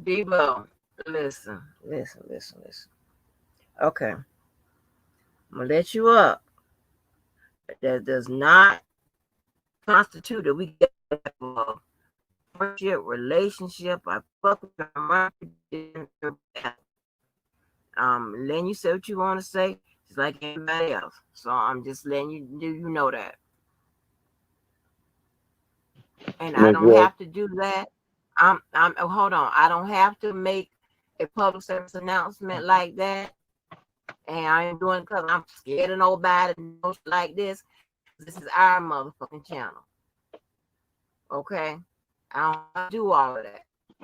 Debo, listen. Okay, I'm gonna let you up, but that does not constitute that we got to have a friendship, relationship. I fuck with you, I'm right there. Letting you say what you want to say, just like anybody else. So I'm just letting you know that, and I Miss don't Walker. have to do that. I'm oh, hold on. I don't have to make a public service announcement like that, and I ain't doing it because I'm scared of nobody to know shit like this. This is our motherfucking channel, okay? I don't have to do all of that,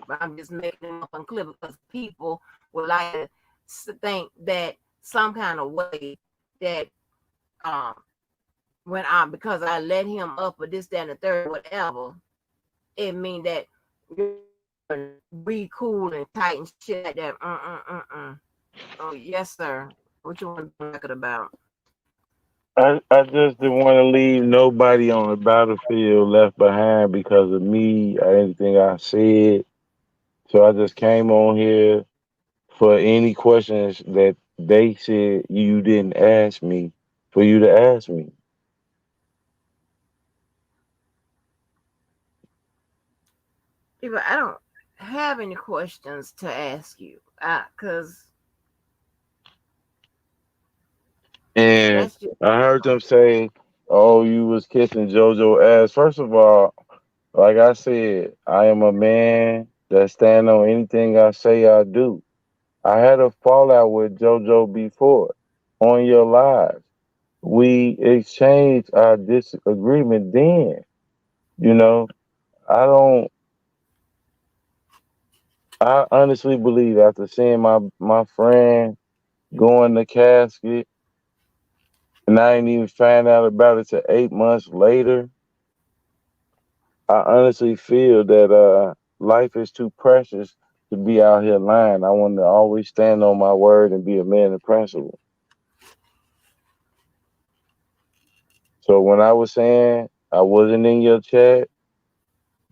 but I'm just making it up and clear because people would like to think that some kind of way that um when I because I let him up or this, that, and the third, whatever, it mean that we cool and tight and shit like that. Oh yes, sir. What you want to be record about? I just didn't want to leave nobody on the battlefield left behind because of me or anything I said. So I just came on here for any questions that they said you didn't ask me for you to ask me. People, I don't have any questions to ask you, cause And that's just I heard them say, "Oh, you was kissing JoJo ass." First of all, like I said, I am a man that stand on anything I say I do. I had a fallout with JoJo before on your live. We exchanged our disagreement then. You know, I don't. I honestly believe after seeing my friend go in the casket, and I ain't even find out about it till 8 months later. I honestly feel that life is too precious to be out here lying. I want to always stand on my word and be a man of principle. So when I was saying I wasn't in your chat,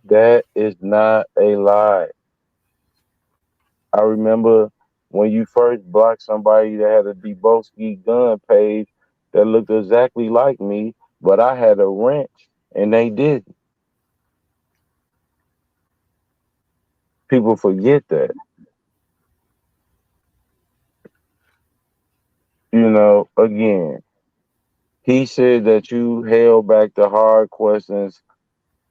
that is not a lie. I remember when you first blocked somebody that had a Deboski gun page that looked exactly like me, but I had a wrench and they didn't. People forget that. Again, he said that you held back the hard questions,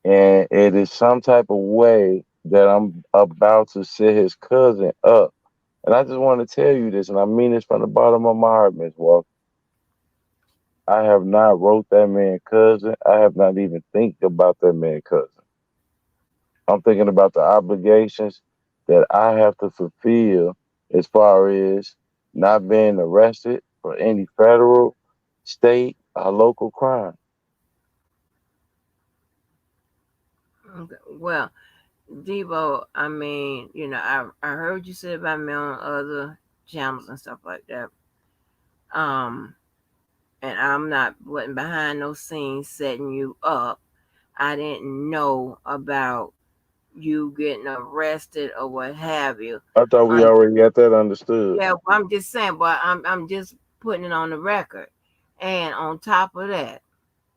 and it is some type of way that I'm about to set his cousin up. And I just want to tell you this, and I mean this from the bottom of my heart, Miss Walker. I have not wrote that man cousin. I have not even think about that man cousin. I'm thinking about the obligations that I have to fulfill as far as not being arrested for any federal, state, or local crime. okay. Well, Debo, I mean, I heard you say about me on other channels and stuff like that. Um, and I'm not wasn't behind no scenes setting you up. I didn't know about you getting arrested or what have you. I thought we Un- already got that understood. yeah, I'm just saying, but I'm just putting it on the record. And on top of that,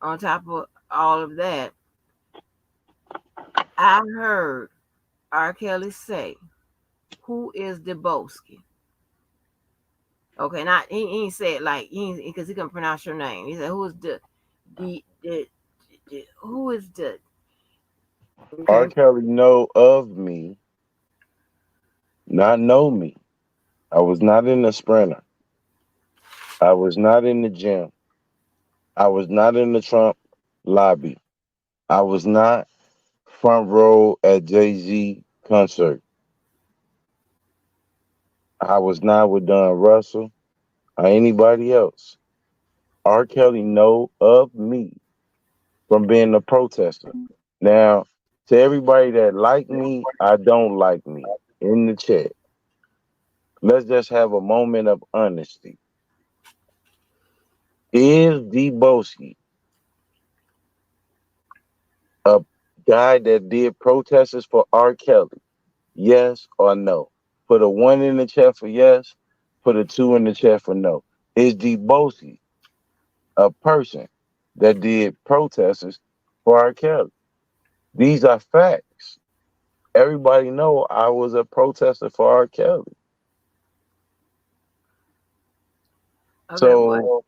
on top of all of that, I heard R. Kelly say, "Who is Deboski?" Okay, not he ain't say it like he because he couldn't pronounce your name. He said, "Who is the who is the?" R. Okay, Kelly know of me, not know me. I was not in the sprinter. I was not in the gym. I was not in the Trump lobby. I was not front row at Jay-Z concert. I was not with Don Russell or anybody else. R. Kelly know of me from being a protester. Now, to everybody that like me, I don't like me in the chat. Let's just have a moment of honesty. Is Deboski a guy that did protesters for R. Kelly? Yes or no? Put a one in the chat for yes. Put a two in the chat for no. Is Debosi a person that did protesters for R. Kelly? These are facts. Everybody know I was a protester for R. Kelly. Okay, what? So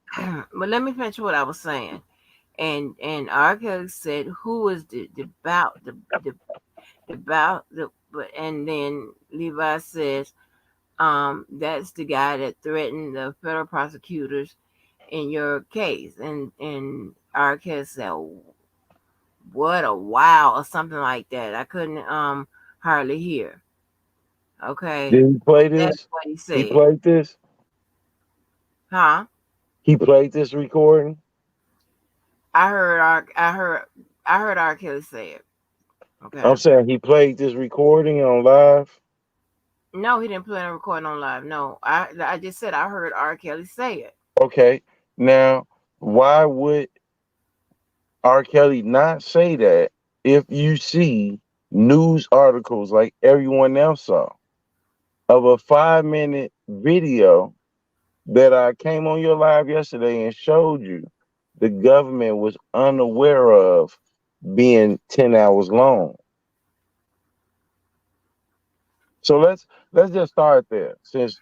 But let me finish what I was saying. And R. Kelly said, "Who is the about the about the?" But and then Levi says, that's the guy that threatened the federal prosecutors in your case." And R. Kelly said, "What a wow," or something like that. I couldn't hardly hear. Okay, did he play that's this? what he He said. played this. Huh? He played this recording. I heard R. I heard R. Kelly say it. I'm Okay. saying he played this recording on live. No, he didn't play a recording on live. No, I just said I heard R. Kelly say it. Okay. Now, why would R. Kelly not say that if you see news articles like everyone else saw of a 5 minute video that I came on your live yesterday and showed you the government was unaware of being 10 hours long. So let's just start there. Since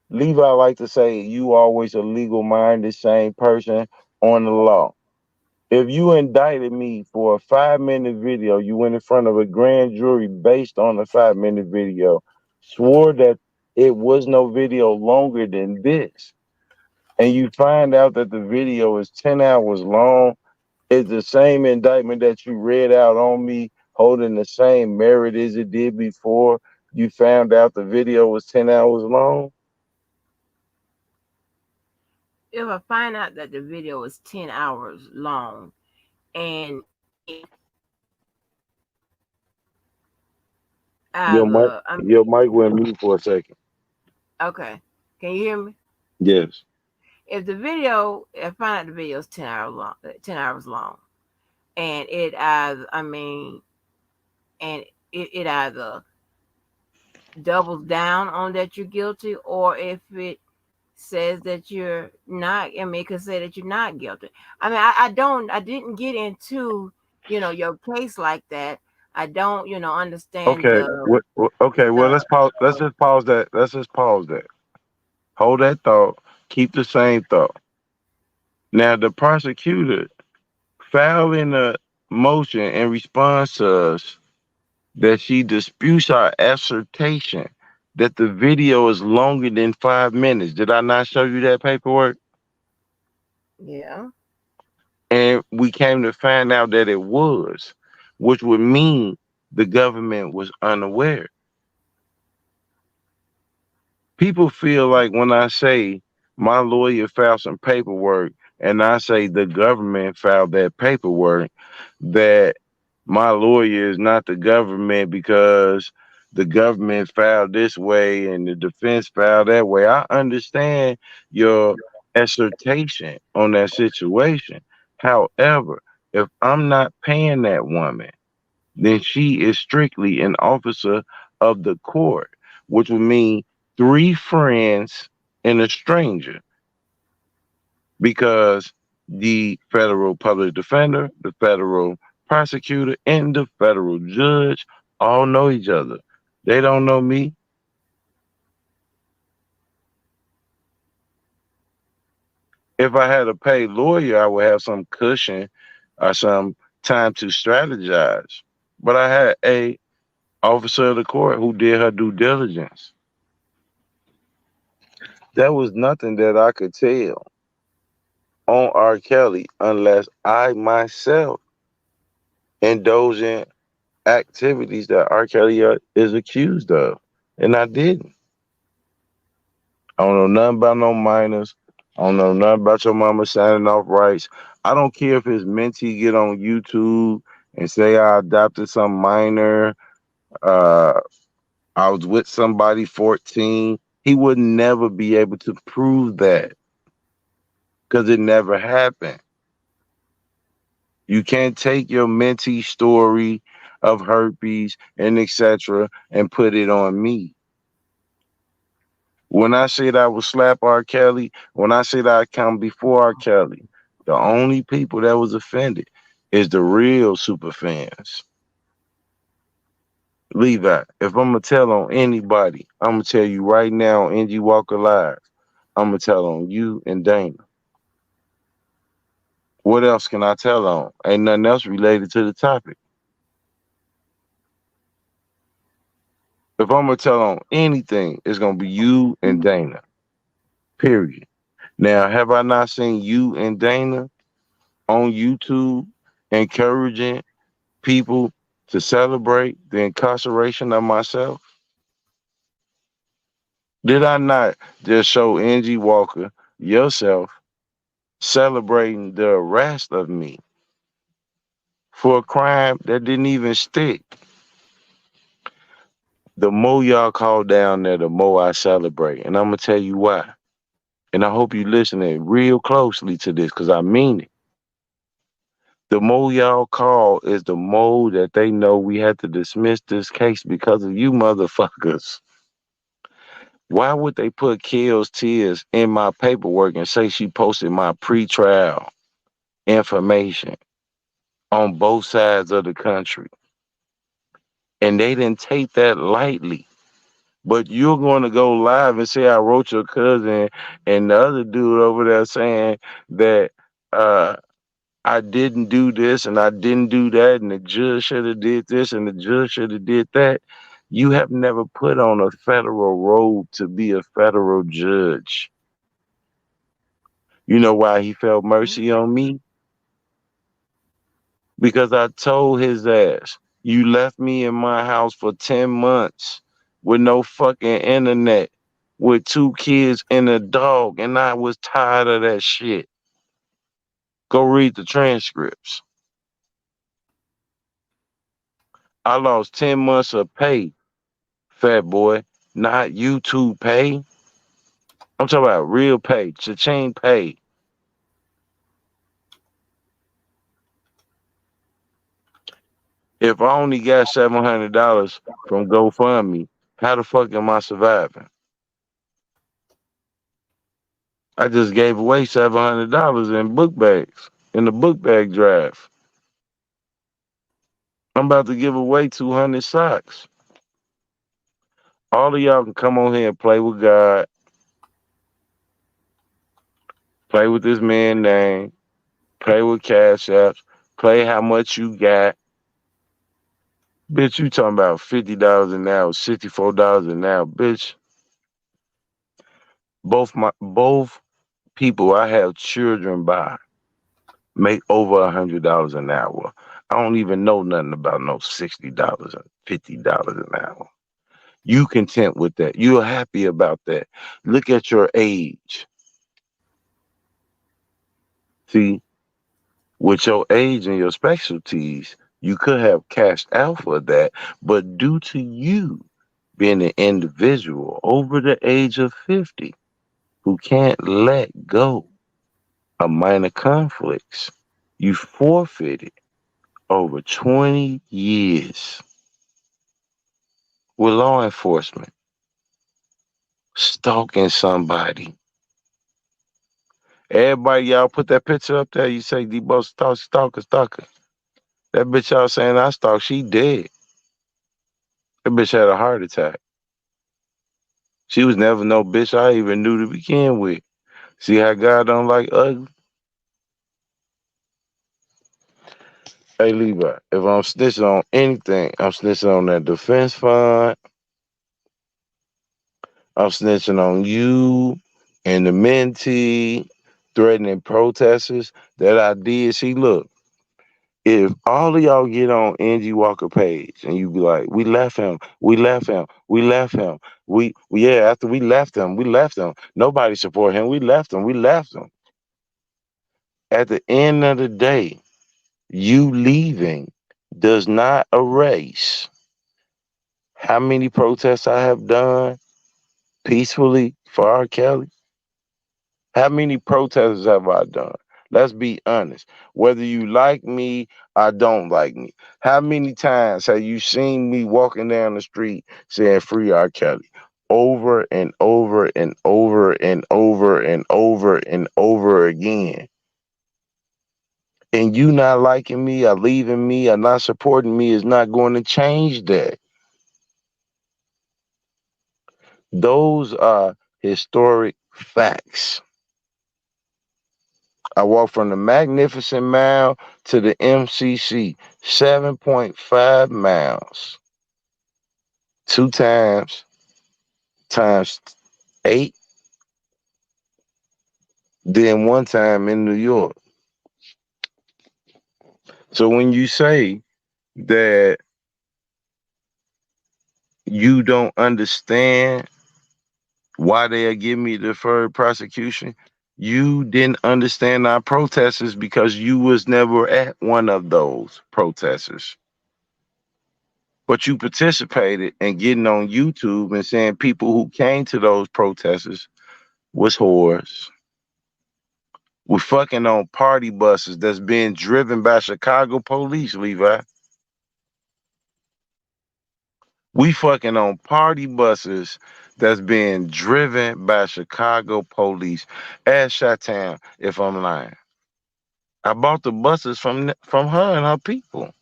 Levi like to say you always a legal minded same person on the law. If you indicted me for a 5 minute video, you went in front of a grand jury based on a 5 minute video, swore that it was no video longer than this, and you find out that the video is 10 hours long, it's the same indictment that you read out on me, holding the same merit as it did before you found out the video was 10 hours long. If I find out that the video is 10 hours long, and it Your either, I mean, your mic went mute for a second. okay, can you hear me? Yes. If the video, if I find out the video is 10 hours long, 10 hours long, and it either, I mean, and it either doubles down on that you're guilty, or if it says that you're not, I mean, it could say that you're not guilty. I mean, I didn't get into, your case like that. I don't, understand Okay. Okay. Well, the let's pause. Let's just pause that. Let's just pause that. Hold that thought. Keep the same thought. Now, the prosecutor filed in a motion in response to us that she disputes our assertion that the video is longer than 5 minutes. Did I not show you that paperwork? yeah. And we came to find out that it was, which would mean the government was unaware. People feel like when I say my lawyer filed some paperwork and I say the government filed that paperwork, that my lawyer is not the government because the government filed this way and the defense filed that way. I understand your assertion on that situation. However, if I'm not paying that woman, then she is strictly an officer of the court, which would mean three friends and a stranger, because the federal public defender, the federal prosecutor, and the federal judge all know each other. They don't know me. If I had a paid lawyer, I would have some cushion or some time to strategize. But I had a officer of the court who did her due diligence. There was nothing that I could tell on R. Kelly unless I myself indulge in activities that R. Kelly is accused of. And I didn't. I don't know nothing about no minors. I don't know nothing about your mama signing off rights. I don't care if his mentee get on YouTube and say I adopted some minor. Uh, I was with somebody 14. He would never be able to prove that because it never happened. You can't take your mentee story. of herpes and etc. and put it on me. When I said I would slap R. Kelly, when I said I come before R. Kelly, the only people that was offended is the real super fans. Levi, if I'm gonna tell on anybody, I'm gonna tell you right now, Angie Walker Live. I'm gonna tell on you and Dana. What else can I tell on? Ain't nothing else related to the topic. If I'm gonna tell on anything, it's gonna be you and Dana. Period. Now, have I not seen you and Dana on YouTube encouraging people to celebrate the incarceration of myself? Did I not just show Angie Walker, yourself, celebrating the arrest of me for a crime that didn't even stick? The more y'all call down there, the more I celebrate. And I'm going to tell you why. And I hope you listening real closely to this because I mean it. The more y'all call is the more that they know we had to dismiss this case because of you motherfuckers. Why would they put Kale's tears in my paperwork and say she posted my pretrial information on both sides of the country? And they didn't take that lightly. But you're going to go live and say I wrote your cousin and the other dude over there saying that I didn't do this and I didn't do that and the judge should have did this and the judge should have did that. You have never put on a federal robe to be a federal judge. You know why he felt mercy on me? Because I told his ass, you left me in my house for 10 months with no fucking internet, with 2 kids and a dog, and I was tired of that shit. Go read the transcripts. I lost 10 months of pay, fat boy, not YouTube pay. I'm talking about real pay, cha-ching pay. If I only got $700 from GoFundMe, how the fuck am I surviving? I just gave away $700 in book bags in the book bag drive. I'm about to give away 200 socks. All of y'all can come on here and play with God, play with this man name, play with cash apps, play how much you got. Bitch, you talking about $50 an hour, $64 an hour, bitch. Both people I have children by make over $100 an hour. I don't even know nothing about no $60 and $50 an hour. You content with that. You're happy about that. Look at your age. See, with your age and your specialties, you could have cashed out for that, but due to you being an individual over the age of 50 who can't let go of minor conflicts, you forfeited over 20 years with law enforcement, stalking somebody. Everybody, y'all put that picture up there. You say Debo stalker, stalker. That bitch y'all saying I stalk, she dead. That bitch had a heart attack. She was never no bitch I even knew to begin with. See how God don't like ugly? Hey, Levi, if I'm snitching on anything, I'm snitching on that defense fund. I'm snitching on you and the mentee threatening protesters that I did. See, look, if all of y'all get on Angie Walker page and you be like, we left him, we left him, we left him, yeah, after we left him, we left him. Nobody support him. We left him, we left him. At the end of the day, you leaving does not erase how many protests I have done peacefully for R. Kelly. How many protests have I done? Let's be honest. Whether you like me or don't like me, how many times have you seen me walking down the street saying free R. Kelly? Over and over and over and over and over and over again. And you not liking me or leaving me or not supporting me is not going to change that. Those are historic facts. I walked from the Magnificent Mile to the MCC, 7.5 miles, two times 8, then one time in New York. So when you say that you don't understand why they'll give me deferred prosecution, you didn't understand our protesters because you was never at one of those protesters. But you participated in getting on YouTube and saying people who came to those protesters was whores. We're fucking on party buses that's being driven by Chicago police, Levi. We fucking on party buses that's being driven by Chicago police. Ask Chi-Town if I'm lying. I bought the buses from her and her people.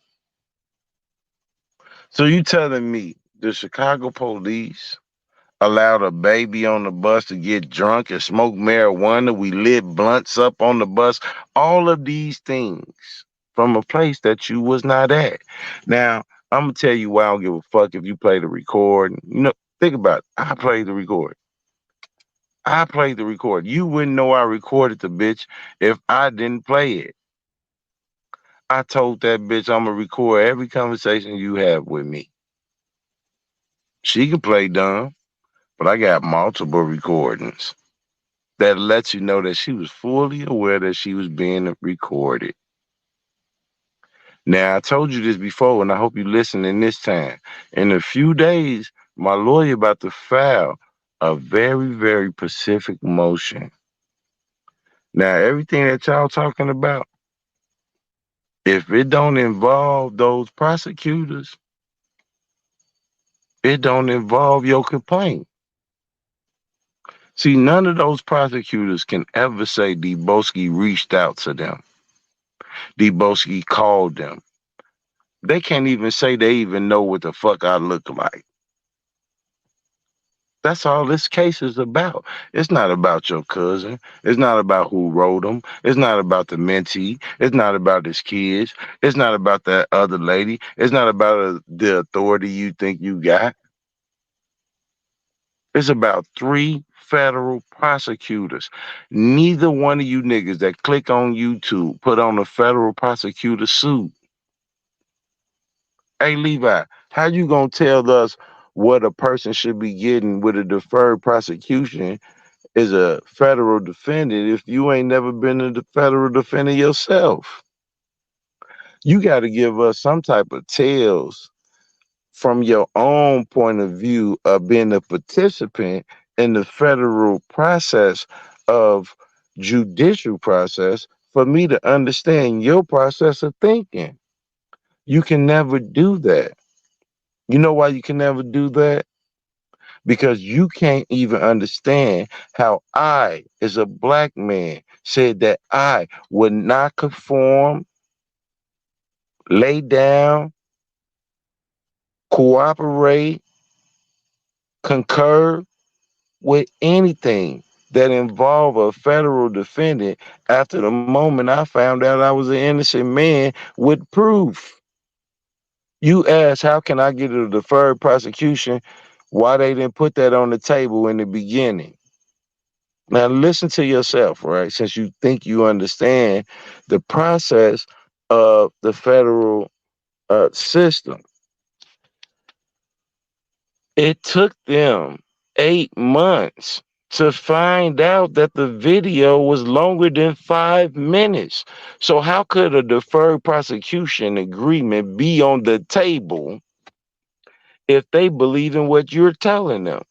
So you telling me the Chicago police allowed a baby on the bus to get drunk and smoke marijuana? We lit blunts up on the bus. All of these things from a place that you was not at. Now, I'm gonna tell you why I don't give a fuck if you play the record. You know, think about it. I played the record. I played the record. You wouldn't know I recorded the bitch if I didn't play it. I told that bitch I'm gonna record every conversation you have with me. She can play dumb, but I got multiple recordings that lets you know that she was fully aware that she was being recorded. Now, I told you this before, and I hope you listening this time. In a few days, my lawyer about to file a very, very specific motion. Now, everything that y'all talking about, if it don't involve those prosecutors, it don't involve your complaint. See, none of those prosecutors can ever say Deboski reached out to them. Deboski called them. They can't even say they even know what the fuck I look like. That's all this case is about. It's not about your cousin. It's not about who wrote them. It's not about the mentee. It's not about his kids. It's not about that other lady. It's not about the authority you think you got. It's about 3 federal prosecutors. Neither one of you niggas that click on YouTube put on a federal prosecutor suit. Hey, Levi, how you gonna tell us what a person should be getting with a deferred prosecution is a federal defendant if you ain't never been a federal defender yourself? You got to give us some type of tales from your own point of view of being a participant in the federal process of judicial process for me to understand your process of thinking. You can never do that. You know why you can never do that? Because you can't even understand how I, as a black man, said that I would not conform, lay down, cooperate, concur with anything that involved a federal defendant after the moment I found out I was an innocent man with proof. You ask, how can I get a deferred prosecution? Why they didn't put that on the table in the beginning? Now listen to yourself, right? Since you think you understand the process of the federal system. It took them 8 months to find out that the video was longer than 5 minutes. So how could a deferred prosecution agreement be on the table if they believe in what you're telling them,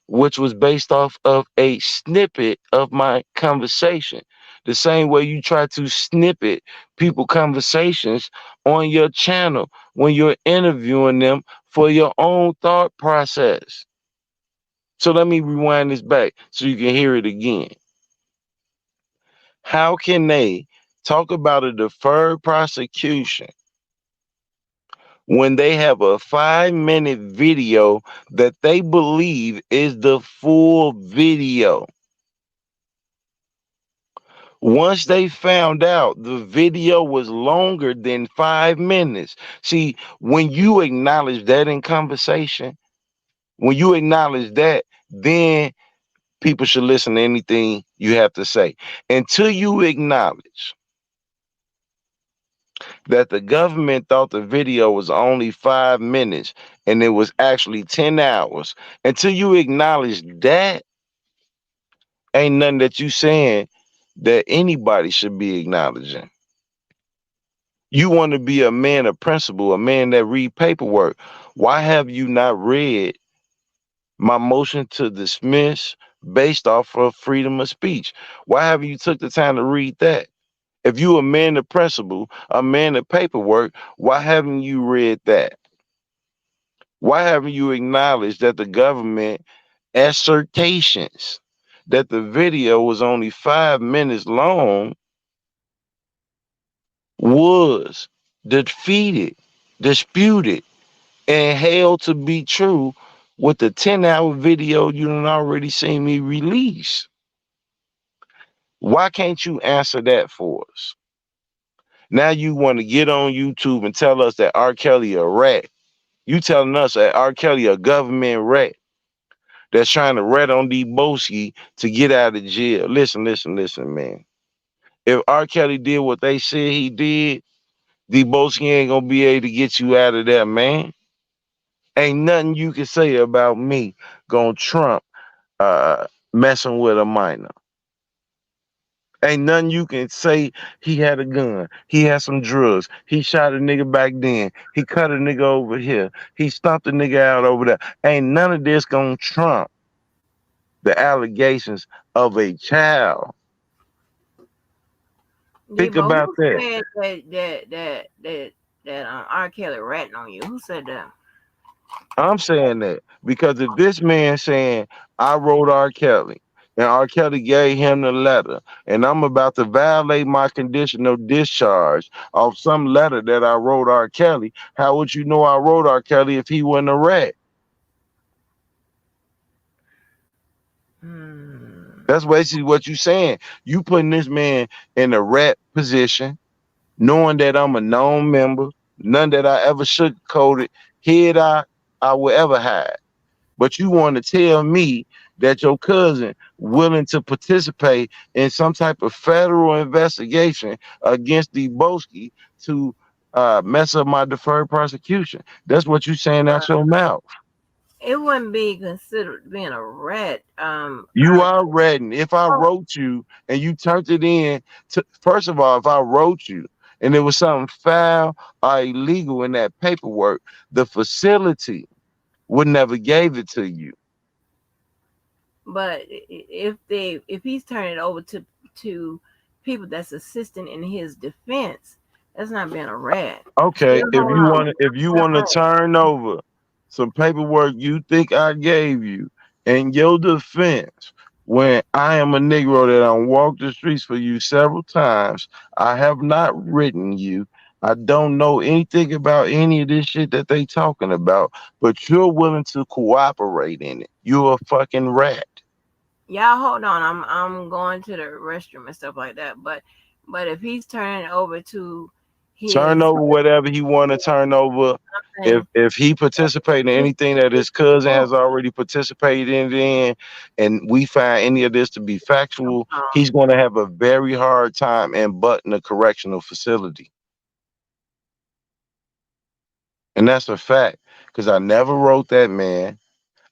which was based off of a snippet of my conversation? the same way you try to snippet people conversations on your channel when you're interviewing them for your own thought process. So let me rewind this back so you can hear it again. How can they talk about a deferred prosecution when they have a 5-minute video that they believe is the full video? Once they found out the video was longer than 5 minutes. See, when you acknowledge that in conversation, when you acknowledge that, then people should listen to anything you have to say. Until you acknowledge that the government thought the video was only 5 minutes and it was actually 10 hours, until you acknowledge that, ain't nothing that you saying that anybody should be acknowledging. You want to be a man of principle, a man that read paperwork. Why have you not read my motion to dismiss based off of freedom of speech? Why haven't you took the time to read that? If you a man of principle, a man of paperwork, why haven't you read that? Why haven't you acknowledged that the government assertions that the video was only 5 minutes long was defeated, disputed, and held to be true with the 10-hour video you done already seen me release? Why can't you answer that for us? Now you want to get on YouTube and tell us that R. Kelly a rat. You telling us that R. Kelly a government rat that's trying to rat on D. Boski to get out of jail. Listen, listen, listen, man. If R. Kelly did what they said he did, D. Boski ain't gonna be able to get you out of there, man. Ain't nothing you can say about me gonna trump messing with a minor. Ain't nothing you can say. He had a gun. He had some drugs. He shot a nigga back then. He cut a nigga over here. He stomped a nigga out over there. Ain't none of this gonna trump the allegations of a child. Think But about who that. said that R. Kelly ratting on you? Who said that? I'm saying that because if this man saying I wrote R. Kelly and R. Kelly gave him the letter and I'm about to violate my conditional discharge of some letter that I wrote R. Kelly, how would you know I wrote R. Kelly if he wasn't a rat? Hmm. That's basically what you saying. You putting this man in a rat position, knowing that I'm a known member, none that I ever sugarcoated, hid I will ever hide. But you want to tell me that your cousin willing to participate in some type of federal investigation against Deboski to mess up my deferred prosecution. That's what you saying out your mouth. It wouldn't be considered being a rat. You are reading. If I Oh, wrote you and you turned it in to, first of all, if I wrote you and there was something foul or illegal in that paperwork, the facility would never gave it to you. but if he's turning it over to people that's assisting in his defense, that's not being a rat. Okay, Still, hold on. if you want to turn over some paperwork you think I gave you in your defense, when I am a Negro that I walked the streets for you several times, I have not written you. I don't know anything about any of this shit that they talking about, but you're willing to cooperate in it. You're a fucking rat. Y'all hold on. I'm going to the restroom and stuff like that. But if he's turning it over to Turn his over whatever he want to turn over. something, If he participate in anything that his cousin has already participated in, and we find any of this to be factual, he's going to have a very hard time in butting a correctional facility, and that's a fact. Because I never wrote that man.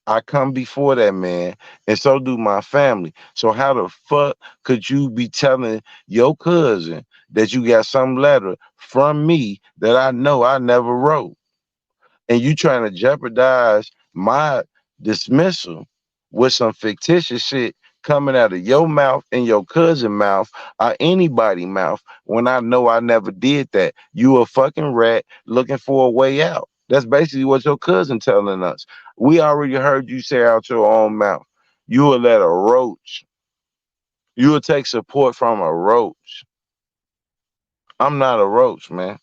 I come before that man, and so do my family. So how the fuck could you be telling your cousin that you got some letter from me that I know I never wrote? And you trying to jeopardize my dismissal with some fictitious shit coming out of your mouth and your cousin mouth or anybody mouth when I know I never did that. You a fucking rat looking for a way out. That's basically what your cousin telling us. We already heard you say out your own mouth. You will let a roach. You will take support from a roach. I'm not a roach, man.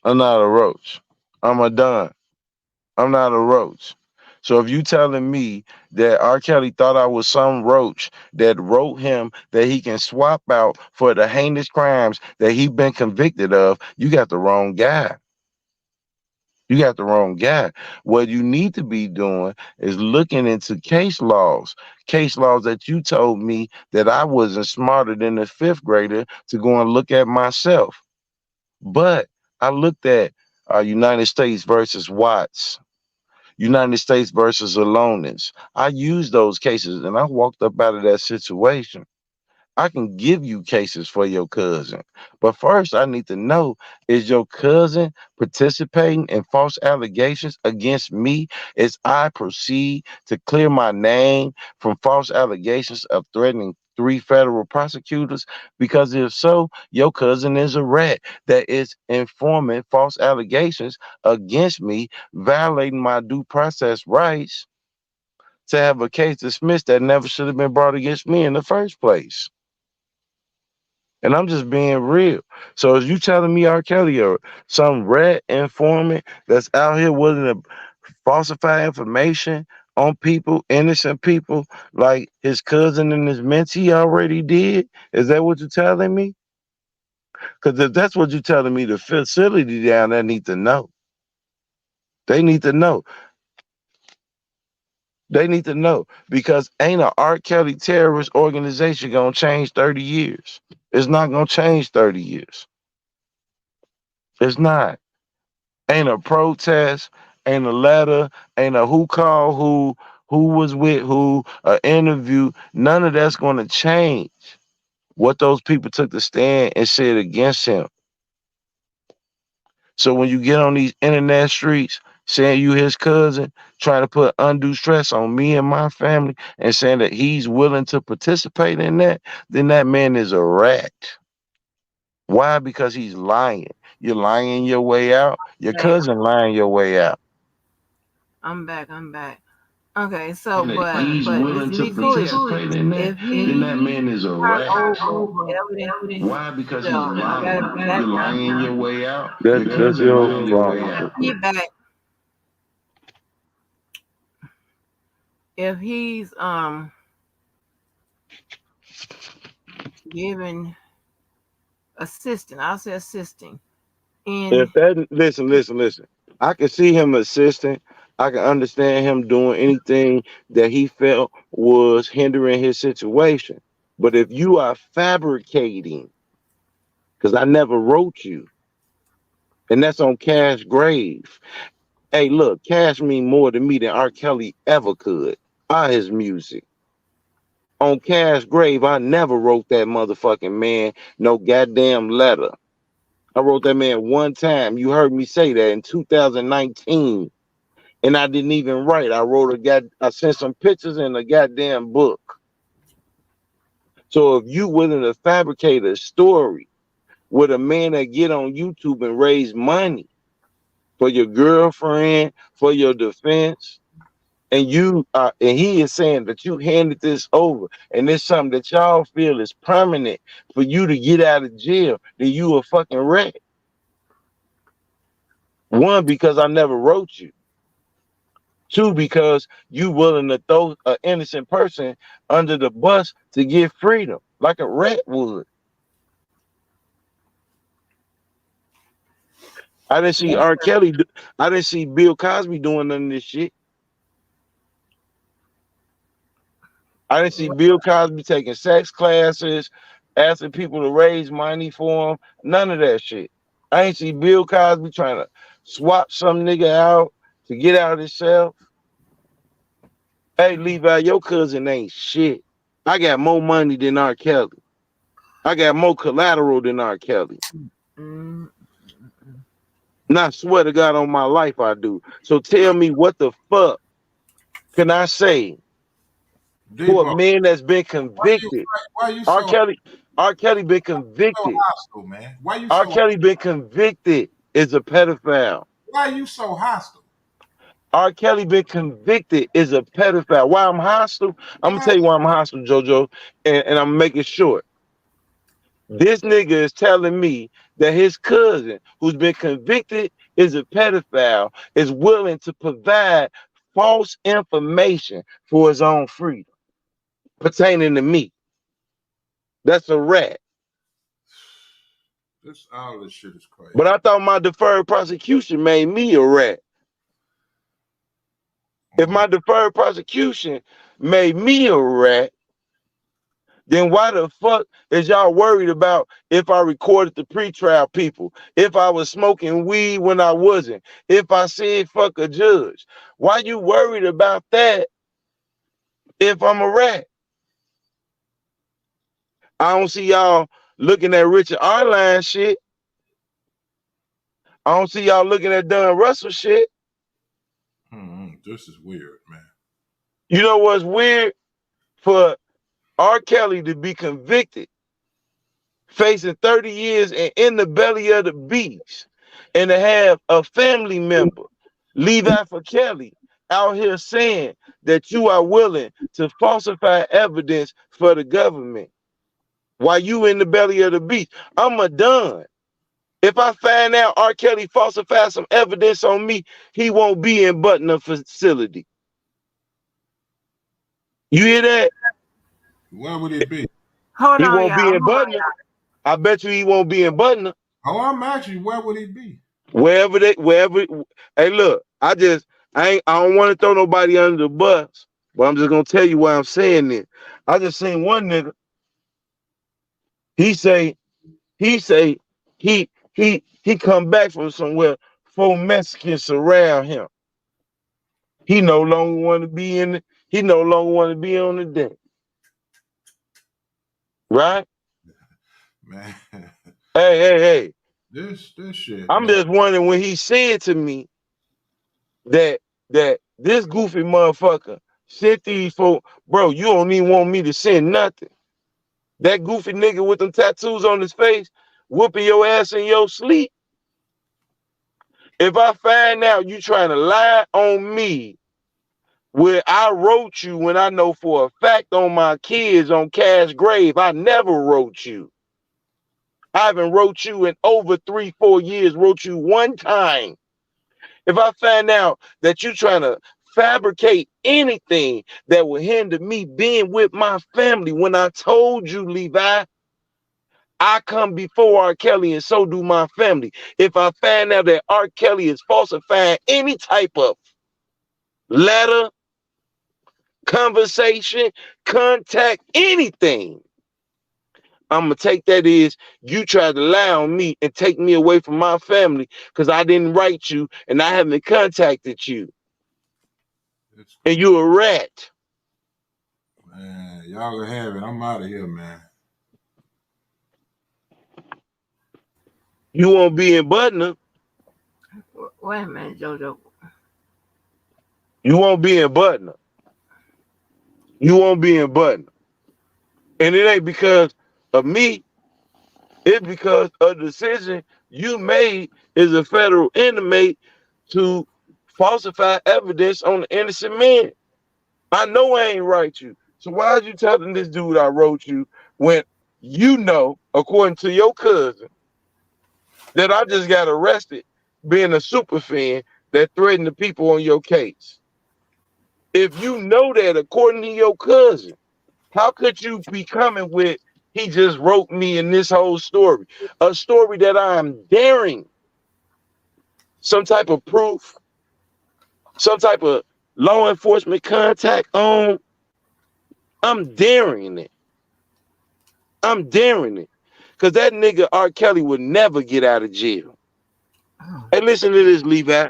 I'm not a roach. I'm a dun. I'm not a roach. So if you telling me that R. Kelly thought I was some roach that wrote him that he can swap out for the heinous crimes that he been convicted of, you got the wrong guy. You got the wrong guy. What you need to be doing is looking into case laws that you told me that I wasn't smarter than the fifth grader to go and look at myself. But I looked at United States versus Watts, United States versus Alonis. I used those cases and I walked up out of that situation. I can give you cases for your cousin. But first, I need to know, is your cousin participating in false allegations against me as I proceed to clear my name from false allegations of threatening three federal prosecutors? Because if so, your cousin is a rat that is informing false allegations against me, violating my due process rights to have a case dismissed that never should have been brought against me in the first place. And I'm just being real. So is you telling me R. Kelly or some red informant that's out here willing to falsify information on people, innocent people, like his cousin and his mentee already did? Is that what you're telling me? Because if that's what you're telling me, the facility down there need to know. They need to know. They need to know because ain't a R. Kelly terrorist organization gonna change 30 years. It's not gonna change 30 years. It's not. Ain't a protest, ain't a letter, ain't a who called who was with who, an interview. None of that's going to change what those people took to stand and said against him. So when you get on these internet streets saying you his cousin, trying to put undue stress on me and my family and saying that he's willing to participate in that, then that man is a rat. Why? Because he's lying. You're lying your way out. Your Back. cousin lying your way out. I'm back. I'm back. Okay, so That but he's but just willing to to be clear, participate in that, if then he that man is a turn rat. over evidence, Why? Because he's so I lying. gotta be back You're now. lying your way out. That's your If phone. he back, if he's giving assisting, I'll say assisting in If that listen. I can see him assisting. I can understand him doing anything that he felt was hindering his situation. But if you are fabricating, because I never wrote you, and that's on Cash Grave. Hey, look, Cash mean more to me than R. Kelly ever could. His music. On Cash Grave, I never wrote that motherfucking man no goddamn letter. I wrote that man one time. You heard me say that in 2019. And I didn't even write. I sent some pictures in a goddamn book. So if you willing to fabricate a story with a man that get on YouTube and raise money for your girlfriend, for your defense, and he is saying that you handed this over and it's something that y'all feel is permanent for you to get out of jail, then you a fucking rat. One, because I never wrote you. Two, because you willing to throw an innocent person under the bus to get freedom, like a rat would. I didn't see R. Kelly. I didn't see Bill Cosby doing none of this shit. I didn't see Bill Cosby taking sex classes, asking people to raise money for him. None of that shit. I ain't see Bill Cosby trying to swap some nigga out to get out himself. Hey, Levi, your cousin ain't shit. I got more money than R. Kelly. I got more collateral than R. Kelly. mm, And I swear to God on my life I do. So tell me what the fuck can I say for a Debo, man that's been you convicted. why you R. so Kelly, R. Kelly been so convicted. hostile, man? Why you R. so Kelly been convicted is a pedophile. why you so hostile? R. Kelly been convicted is a pedophile. Why I'm hostile? I'm gonna Why tell you why I'm hostile, JoJo, and I'm making short. This nigga is telling me that his cousin, who's been convicted, is a pedophile, is willing to provide false information for his own freedom pertaining to me. That's a rat. this all this shit is crazy. But I thought my deferred prosecution made me a rat. If Um, my deferred prosecution made me a rat, then why the fuck is y'all worried about if I recorded the pretrial people, if I was smoking weed when I wasn't, if I said fuck a judge? Why you worried about that if I'm a rat? I don't see y'all looking at Richard Arline shit. I don't see y'all looking at Don Russell shit. this is weird, man. You know what's weird? For R. Kelly to be convicted, facing 30 years and in the belly of the beast, and to have a family member, Levi for Kelly, out here saying that you are willing to falsify evidence for the government while you in the belly of the beast. I'm a done. If I find out R. Kelly falsified some evidence on me, he won't be in Butner facility. You hear that? Where would it be? Hold He on, won't y'all. be Hold in on, Butner. I bet you he won't be in Butner. Oh, I'm asking you, where would it be? Wherever. Hey, look, I don't want to throw nobody under the bus, but I'm just gonna tell you why I'm saying this. I just seen one nigga. He say, he say, he come back from somewhere. 4 Mexicans surround him. He no longer want to be in. He no longer want to be on the deck. Right? Man, Hey. this shit, I'm man. just wondering when he said to me that this goofy motherfucker sent these folk, bro, you don't even want me to send nothing. That goofy nigga with them tattoos on his face, whooping your ass in your sleep. If I find out you trying to lie on me where I wrote you when I know for a fact on my kids on Cash Grave, I never wrote you. I haven't wrote you in over 3-4 years, wrote you one time. If I find out that you trying to fabricate anything that will hinder me being with my family, when I told you, Levi, I come before R. Kelly and so do my family. If I find out that R. Kelly is falsifying any type of letter, conversation, contact, anything, I'm going to take that as you tried to lie on me and take me away from my family because I didn't write you and I haven't contacted you. It's And crazy. you a rat. Man, y'all gonna have it. I'm out of here, man. You won't be in Butner. wait a minute, Jojo. You won't be in Butner. You won't be in Butner. And it ain't because of me. It's because a decision you made as a federal inmate to falsify evidence on an innocent man. I know I ain't write you. So why are you telling this dude I wrote you when you know, according to your cousin, that I just got arrested being a super fan that threatened the people on your case? If you know that according to your cousin, how could you be coming with, he just wrote me in this whole story? A story that I am daring some type of proof, some type of law enforcement contact on. I'm daring it. I'm daring it. Because that nigga R. Kelly would never get out of jail. Hey, listen to this, Levi.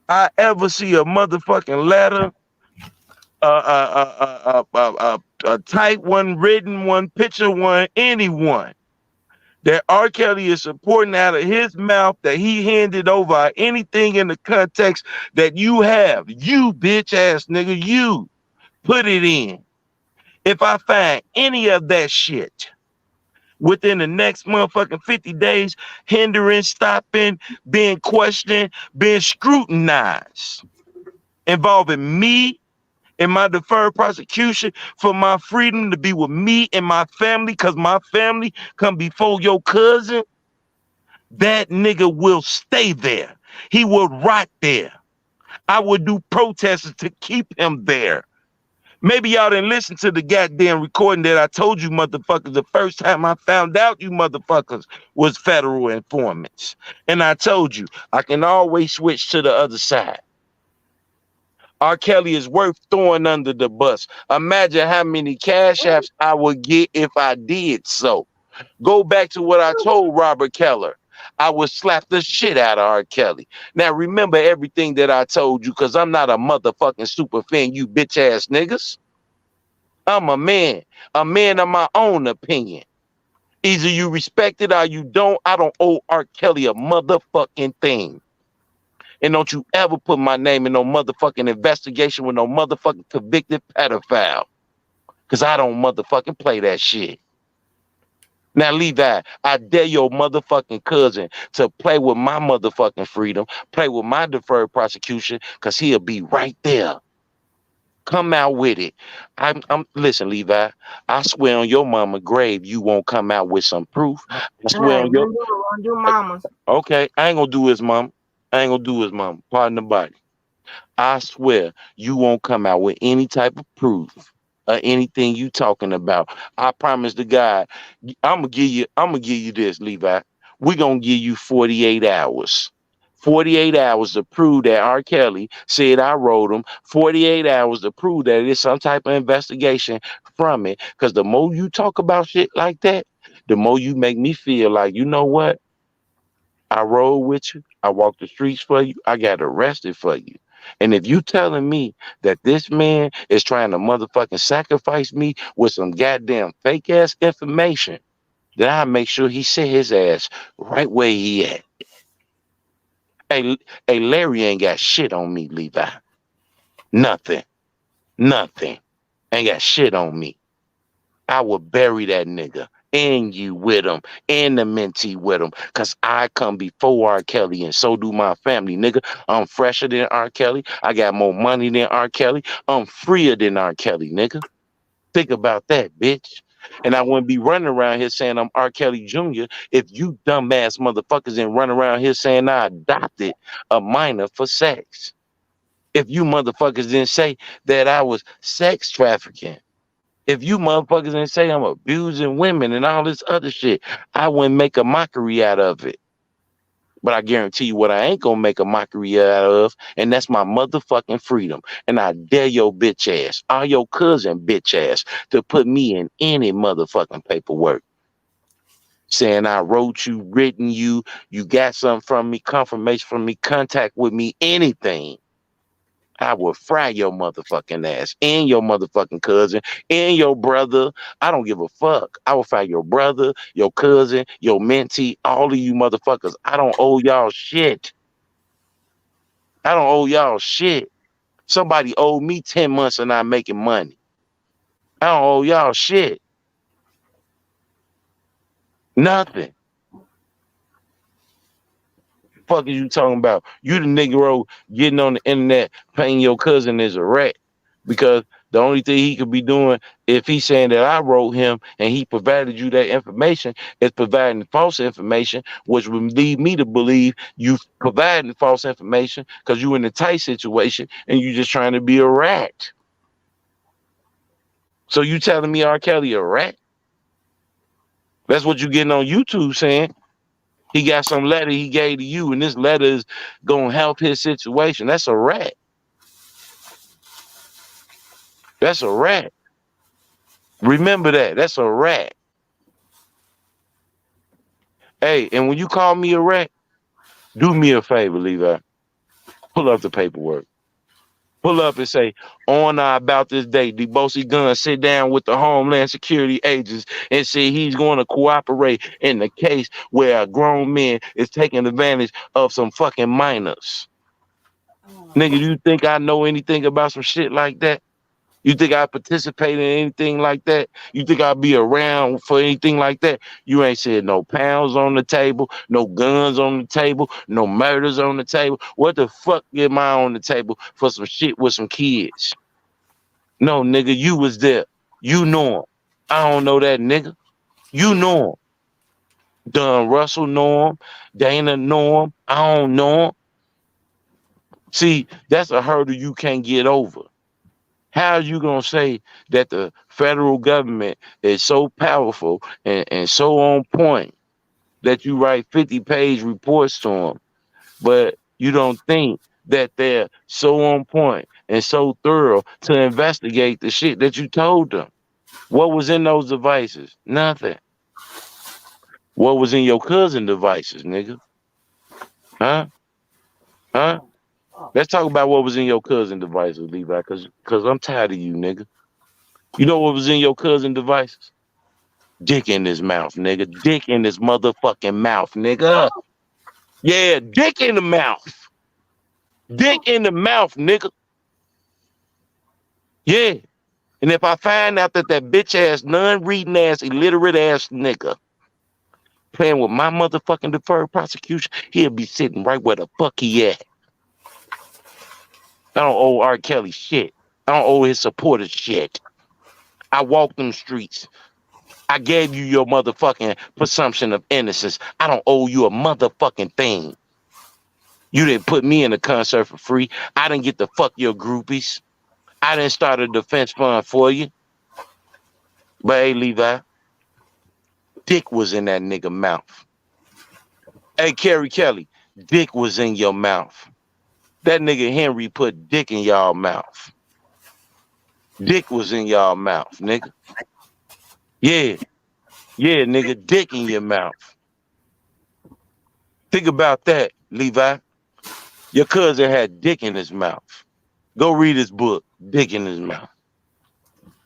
I ever see a motherfucking letter, a type one, written one, picture one, anyone that R. Kelly is supporting out of his mouth that he handed over anything in the context that you have. You bitch ass nigga, you. Put it in. If I find any of that shit within the next motherfucking 50 days, hindering, stopping, being questioned, being scrutinized, involving me and my deferred prosecution for my freedom to be with me and my family, because my family come before your cousin, that nigga will stay there. He will rot there. I would do protests to keep him there. Maybe y'all didn't listen to the goddamn recording that I told you motherfuckers the first time I found out you motherfuckers was federal informants. And I told you, I can always switch to the other side. R. Kelly is worth throwing under the bus. Imagine how many cash apps I would get if I did so. Go back to what I told Robert Keller. I would slap the shit out of R. Kelly. Now remember everything that I told you, because I'm not a motherfucking super fan, you bitch ass niggas. I'm a man of my own opinion. Either you respect it or you don't. I don't owe R. Kelly a motherfucking thing. And don't you ever put my name in no motherfucking investigation with no motherfucking convicted pedophile. Because I don't motherfucking play that shit. Now, Levi, I dare your motherfucking cousin to play with my motherfucking freedom, play with my deferred prosecution, because he'll be right there. Come out with it. Listen, Levi. I swear on your mama grave, you won't come out with some proof. I swear Hey, on your. don't do mamas. Okay, I ain't gonna do his mom. I ain't gonna do his mom. Pardon the body. I swear you won't come out with any type of proof or anything you talking about. I promise to God, I'm gonna give you this, Levi. We're gonna give you 48 hours. 48 hours to prove that R. Kelly said I wrote him. 48 hours to prove that it's some type of investigation from it. Because the more you talk about shit like that, the more you make me feel like, you know what? I rode with you. I walked the streets for you. I got arrested for you. And if you telling me that this man is trying to motherfucking sacrifice me with some goddamn fake ass information, then I make sure he set his ass right where he at. Hey, hey, Larry ain't got shit on me, Levi. Nothing. Nothing. Ain't got shit on me. I will bury that nigga and you with him and the mentee with him, because I come before R. Kelly and so do my family, nigga. I'm fresher than R. Kelly. I got more money than R. Kelly. I'm freer than R. Kelly, nigga. Think about that, bitch. And I wouldn't be running around here saying I'm R. Kelly Jr. if you dumbass motherfuckers didn't run around here saying I adopted a minor for sex. If you motherfuckers didn't say that I was sex trafficking. If you motherfuckers didn't say I'm abusing women and all this other shit, I wouldn't make a mockery out of it. But I guarantee you what I ain't gonna make a mockery out of, and that's my motherfucking freedom. And I dare your bitch ass, or your cousin bitch ass, to put me in any motherfucking paperwork. Saying I wrote you, written you, you got something from me, confirmation from me, contact with me, anything. I will fry your motherfucking ass and your motherfucking cousin and your brother. I don't give a fuck. I will fry your brother, your cousin, your mentee, all of you motherfuckers. I don't owe y'all shit. I don't owe y'all shit. Somebody owed me 10 months and I'm making money. I don't owe y'all shit. Nothing. Fuck is you talking about? You the Negro getting on the internet paying your cousin is a rat, because the only thing he could be doing if he's saying that I wrote him and he provided you that information is providing false information, which would lead me to believe you providing false information because you in a tight situation and you just trying to be a rat. So you telling me R. Kelly a rat? That's what you getting on YouTube saying. He got some letter he gave to you, and this letter is gonna help his situation. That's a rat. That's a rat. Remember that. That's a rat. Hey, and when you call me a rat, do me a favor, Levi. Pull up the paperwork. Pull up and say, on or about this day, DeBosi Gunn sit down with the Homeland Security agents and say he's going to cooperate in the case where a grown man is taking advantage of some fucking minors. Nigga, you think I know anything about some shit like that? You think I participate in anything like that? You think I'll be around for anything like that? You ain't said no pounds on the table, no guns on the table, no murders on the table. What the fuck am I on the table for some shit with some kids? No, nigga, you was there. You know him. I don't know that nigga. You know him. Don Russell know him. Dana know him. I don't know him. See, that's a hurdle you can't get over. How are you gonna say that the federal government is so powerful and so on point that you write 50-page reports to them, but you don't think that they're so on point and so thorough to investigate the shit that you told them? What was in those devices? Nothing. What was in your cousin devices, nigga? Huh? Huh? Let's talk about what was in your cousin devices, Levi, cause I'm tired of you, nigga. You know what was in your cousin devices? Dick in his mouth, nigga. Dick in his motherfucking mouth, nigga. Yeah, dick in the mouth. Dick in the mouth, nigga. Yeah. And if I find out that that bitch ass, non-reading ass, illiterate ass nigga playing with my motherfucking deferred prosecution, he'll be sitting right where the fuck he at. I don't owe R. Kelly shit. I don't owe his supporters shit. I walked them streets. I gave you your motherfucking presumption of innocence. I don't owe you a motherfucking thing. You didn't put me in a concert for free. I didn't get to fuck your groupies. I didn't start a defense fund for you. But hey, Levi, dick was in that nigga mouth. Hey, Carrie Kelly, dick was in your mouth. That nigga Henry put dick in y'all mouth. Dick was in y'all mouth, nigga. Yeah, yeah, nigga, dick in your mouth. Think about that, Levi. Your cousin had dick in his mouth. Go read his book, Dick in His Mouth.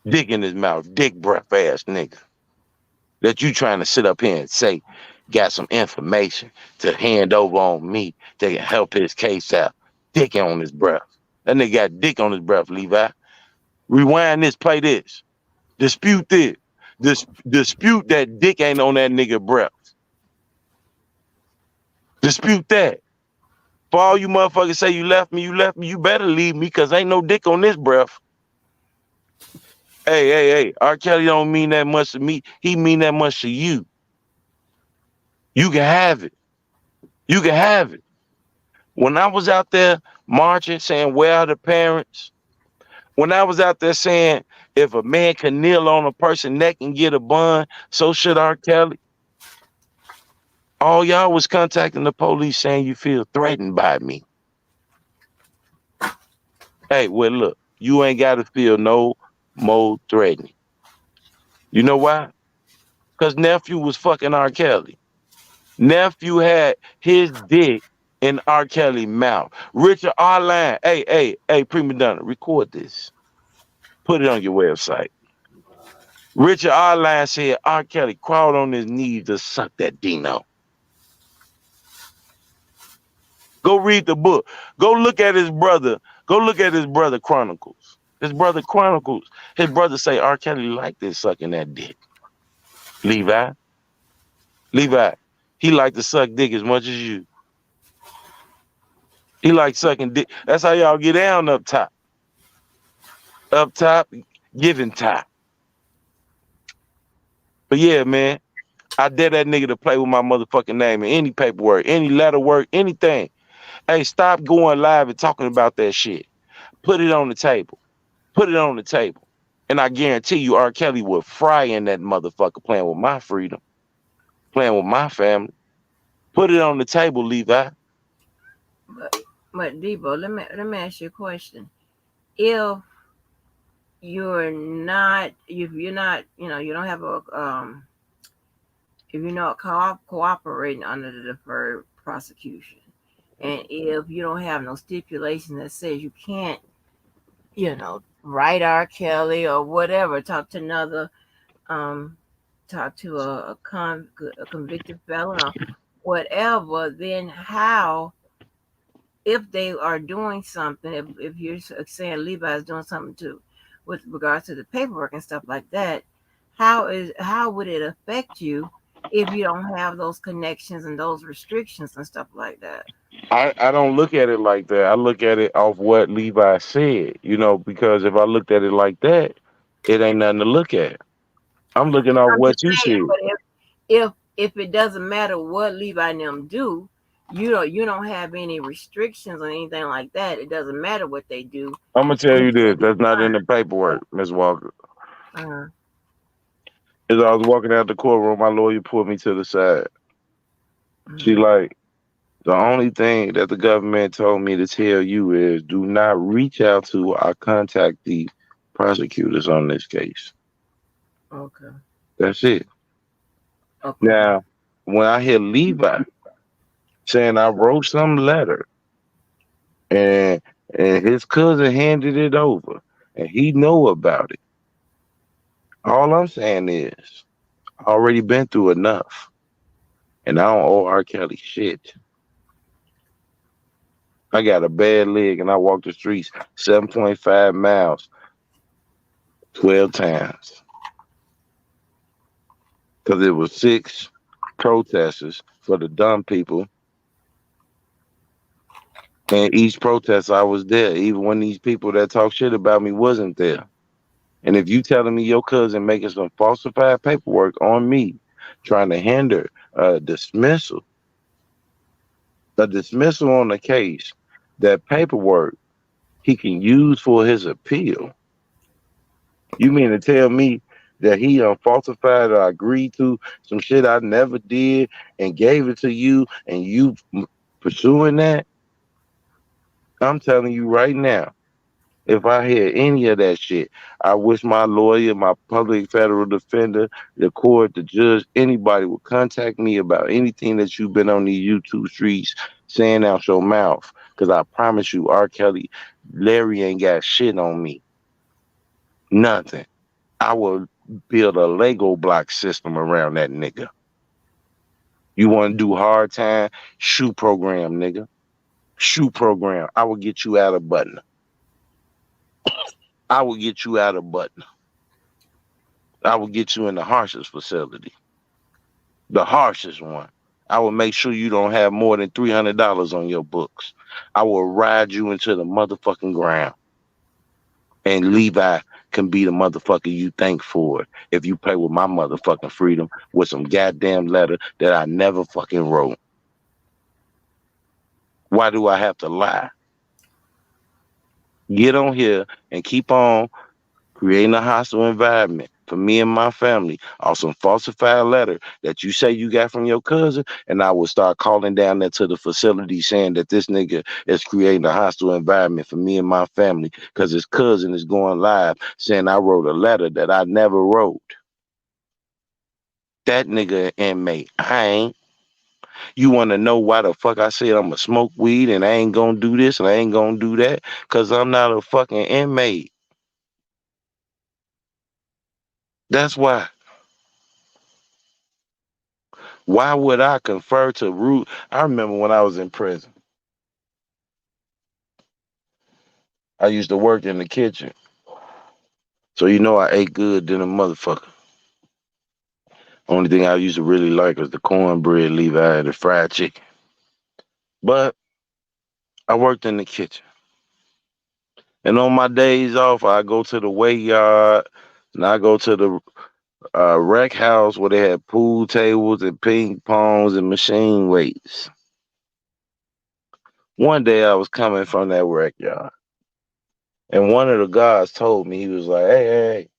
Dick in his mouth, dick breath ass nigga. That you trying to sit up here and say got some information to hand over on me that can help his case out. Dick on his breath. That nigga got dick on his breath, Levi. Rewind this, play this. Dispute this. Dispute that dick ain't on that nigga breath. Dispute that. For all you motherfuckers say you left me, you better leave me because ain't no dick on this breath. Hey, R. Kelly don't mean that much to me. He mean that much to you. You can have it. You can have it. When I was out there marching, saying, where are the parents? When I was out there saying, if a man can kneel on a person's neck and get a bond, so should R. Kelly. All y'all was contacting the police saying you feel threatened by me. Hey, well, look, you ain't got to feel no more threatening. You know why? Because nephew was fucking R. Kelly. Nephew had his dick in R. Kelly's mouth. Richard R. Line, hey, prima donna, record this. Put it on your website. Richard R. Line said R. Kelly crawled on his knees to suck that Dino. Go read the book. Go look at his brother. Go look at his brother Chronicles. His brother Chronicles. His brother say R. Kelly liked this sucking that dick. Levi. Levi. He liked to suck dick as much as you. He liked sucking dick. That's how y'all get down up top. Up top, giving top. But yeah, man, I dare that nigga to play with my motherfucking name in any paperwork, any letter work, anything. Hey, stop going live and talking about that shit. Put it on the table. Put it on the table. And I guarantee you, R. Kelly would fry in that motherfucker playing with my freedom, playing with my family. Put it on the table, Levi. But Debo, let me ask you a question. If if you're not, you don't have a if you're not cooperating under the deferred prosecution, and if you don't have no stipulation that says you can't, write R. Kelly or whatever, um, talk to a convicted felon or whatever, then how, if they are doing something, if you're saying Levi is doing something to with regards to the paperwork and stuff like that, how would it affect you if you don't have those connections and those restrictions and stuff like that? I don't look at it like that. I look at it off what Levi said, because if I looked at it like that, it ain't nothing to look at. I'm looking off I'm what just you saying, said. but if it doesn't matter what Levi and them do, you don't have any restrictions or anything like that. It doesn't matter what they do. I'm gonna tell You you this. should be That's not in fine. the paperwork, Miss Walker. Uh, As I was walking out the courtroom, my lawyer pulled me to the side. She mm, like, the only thing that the government told me to tell you is do not reach out to or contact the prosecutors on this case. okay. That's it. Okay. Now, when I hear Levi saying I wrote some letter and his cousin handed it over and he know about it, all I'm saying is I already been through enough and I don't owe R. Kelly shit. I got a bad leg and I walked the streets 7.5 miles 12 times because it was six protesters for the dumb people. And each protest I was there, even when these people that talk shit about me wasn't there. And if you telling me your cousin making some falsified paperwork on me, trying to hinder a dismissal, a dismissal on the case, that paperwork he can use for his appeal. You mean to tell me that he falsified or agreed to some shit I never did and gave it to you and you pursuing that? I'm telling you right now, if I hear any of that shit, I wish my lawyer, my public federal defender, the court, the judge, anybody would contact me about anything that you've been on these YouTube streets saying out your mouth. Because I promise you, R. Kelly, Larry ain't got shit on me. Nothing. I will build a Lego block system around that nigga. You want to do hard time? Shoe program, nigga. Shoe program. I will get you out of button. I will get you out of button. I will get you in the harshest facility, the harshest one. I will make sure you don't have more than $300 on your books. I will ride you into the motherfucking ground. And Levi can be the motherfucker you thank for it if you play with my motherfucking freedom with some goddamn letter that I never fucking wrote. Why do I have to lie? Get on here and keep on creating a hostile environment for me and my family on some falsified letter that you say you got from your cousin, and I will start calling down there to the facility saying that this nigga is creating a hostile environment for me and my family because his cousin is going live saying I wrote a letter that I never wrote. That nigga inmate, I ain't. You want to know why the fuck I said I'm gonna smoke weed and I ain't gonna do this and I ain't gonna do that? Because I'm not a fucking inmate. That's why. Why would I confer to root? I remember when I was in prison, I used to work in the kitchen. So I ate good than a motherfucker. Only thing I used to really like was the cornbread, Levi, and the fried chicken. But I worked in the kitchen. And on my days off, I go to the weight yard and I go to the rec house where they had pool tables and ping pongs and machine weights. One day I was coming from that rec yard. And one of the guys told me, he was like, hey,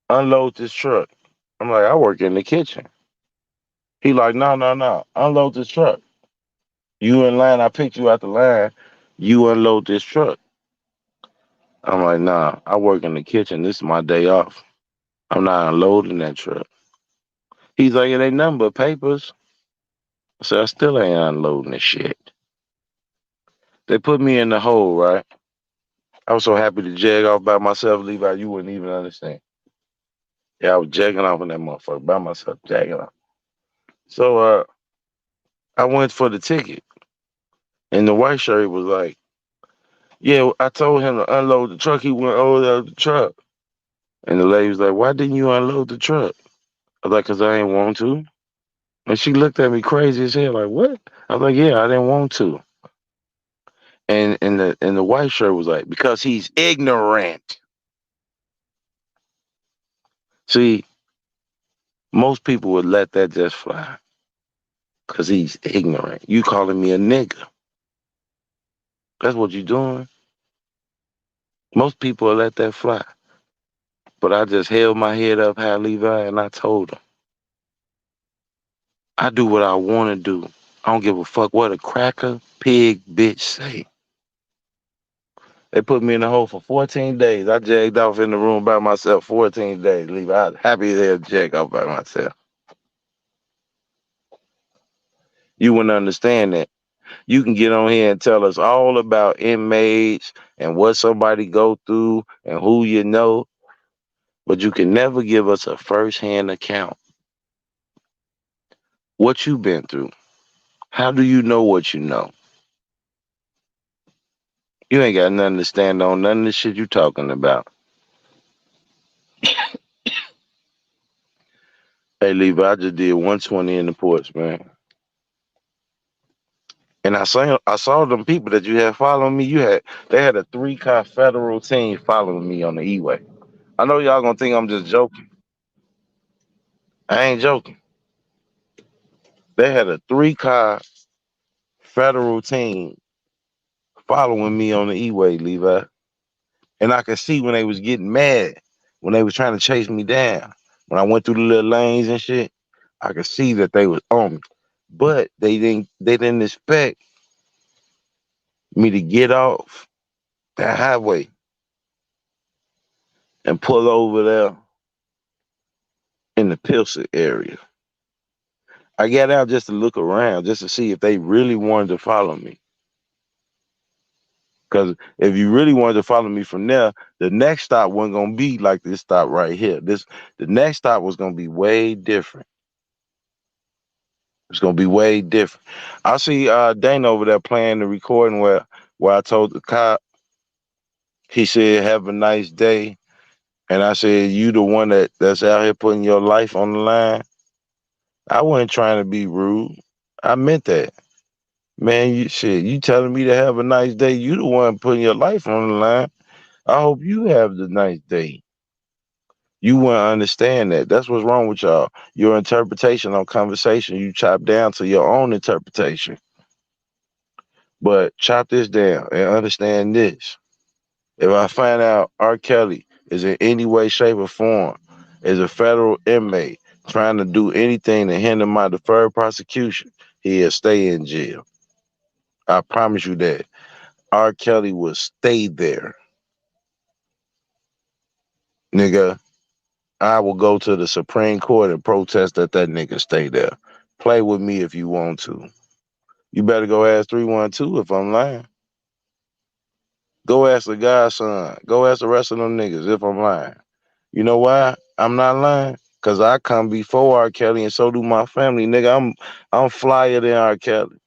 unload this truck. I'm like, I work in the kitchen. He like, no. Unload this truck. You in line, I picked you out the line. You unload this truck. I'm like, nah, I work in the kitchen. This is my day off. I'm not unloading that truck. He's like, it ain't nothing but papers. I said, I still ain't unloading this shit. They put me in the hole, right? I was so happy to jag off by myself, Levi, you wouldn't even understand. Yeah, I was jagging off in that motherfucker by myself, jagging off. So I went for the ticket. And the white shirt was like, Yeah, I told him to unload the truck. He went over the truck. And the lady was like, why didn't you unload the truck? I was like, because I ain't want to. And she looked at me crazy as hell, like, what? I was like, yeah, I didn't want to. And the white shirt was like, because he's ignorant. See, most people would let that just fly. Because he's ignorant. You calling me a nigga. That's what you doing. Most people will let that fly. But I just held my head up high, Levi, and I told him, I do what I want to do. I don't give a fuck what a cracker pig bitch say. They put me in the hole for 14 days. I jagged off in the room by myself 14 days. Levi, I was happy as hell to jag off by myself. You wouldn't understand that. You can get on here and tell us all about inmates and what somebody go through and who you know, but you can never give us a first-hand account. What you been through. How do you know what you know? You ain't got nothing to stand on, none of the shit you talking about. Hey, Levi, I just did 120 in the porch, man. And I saw them people that you had following me. They had a 3-car federal team following me on the E-way. I know y'all gonna think I'm just joking. I ain't joking. They had a 3-car federal team following me on the E-way, Levi. And I could see when they was getting mad, when they was trying to chase me down. When I went through the little lanes and shit, I could see that they was on me. But they didn't expect me to get off that highway and pull over there in the Pilsen area. I got out just to look around, just to see if they really wanted to follow me. Because if you really wanted to follow me from there, the next stop wasn't gonna be like this stop right here. The next stop was gonna be way different. It's gonna be way different. I see Dana over there playing the recording where I told the cop, he said, "Have a nice day," and I said, "You the one that's out here putting your life on the line." I wasn't trying to be rude. I meant that. Man, you telling me to have a nice day. You the one putting your life on the line. I hope you have the nice day. You wouldn't understand that. That's what's wrong with y'all. Your interpretation on conversation, you chop down to your own interpretation. But chop this down and understand this. If I find out R. Kelly is in any way, shape, or form is a federal inmate trying to do anything to hinder my deferred prosecution, he'll stay in jail. I promise you that. R. Kelly will stay there. Nigga, I will go to the Supreme Court and protest that nigga stay there. Play with me if you want to. You better go ask 312 if I'm lying. Go ask the godson. Go ask the rest of them niggas if I'm lying. You know why I'm not lying? Cause I come before R. Kelly and so do my family, nigga. I'm flyer than R. Kelly.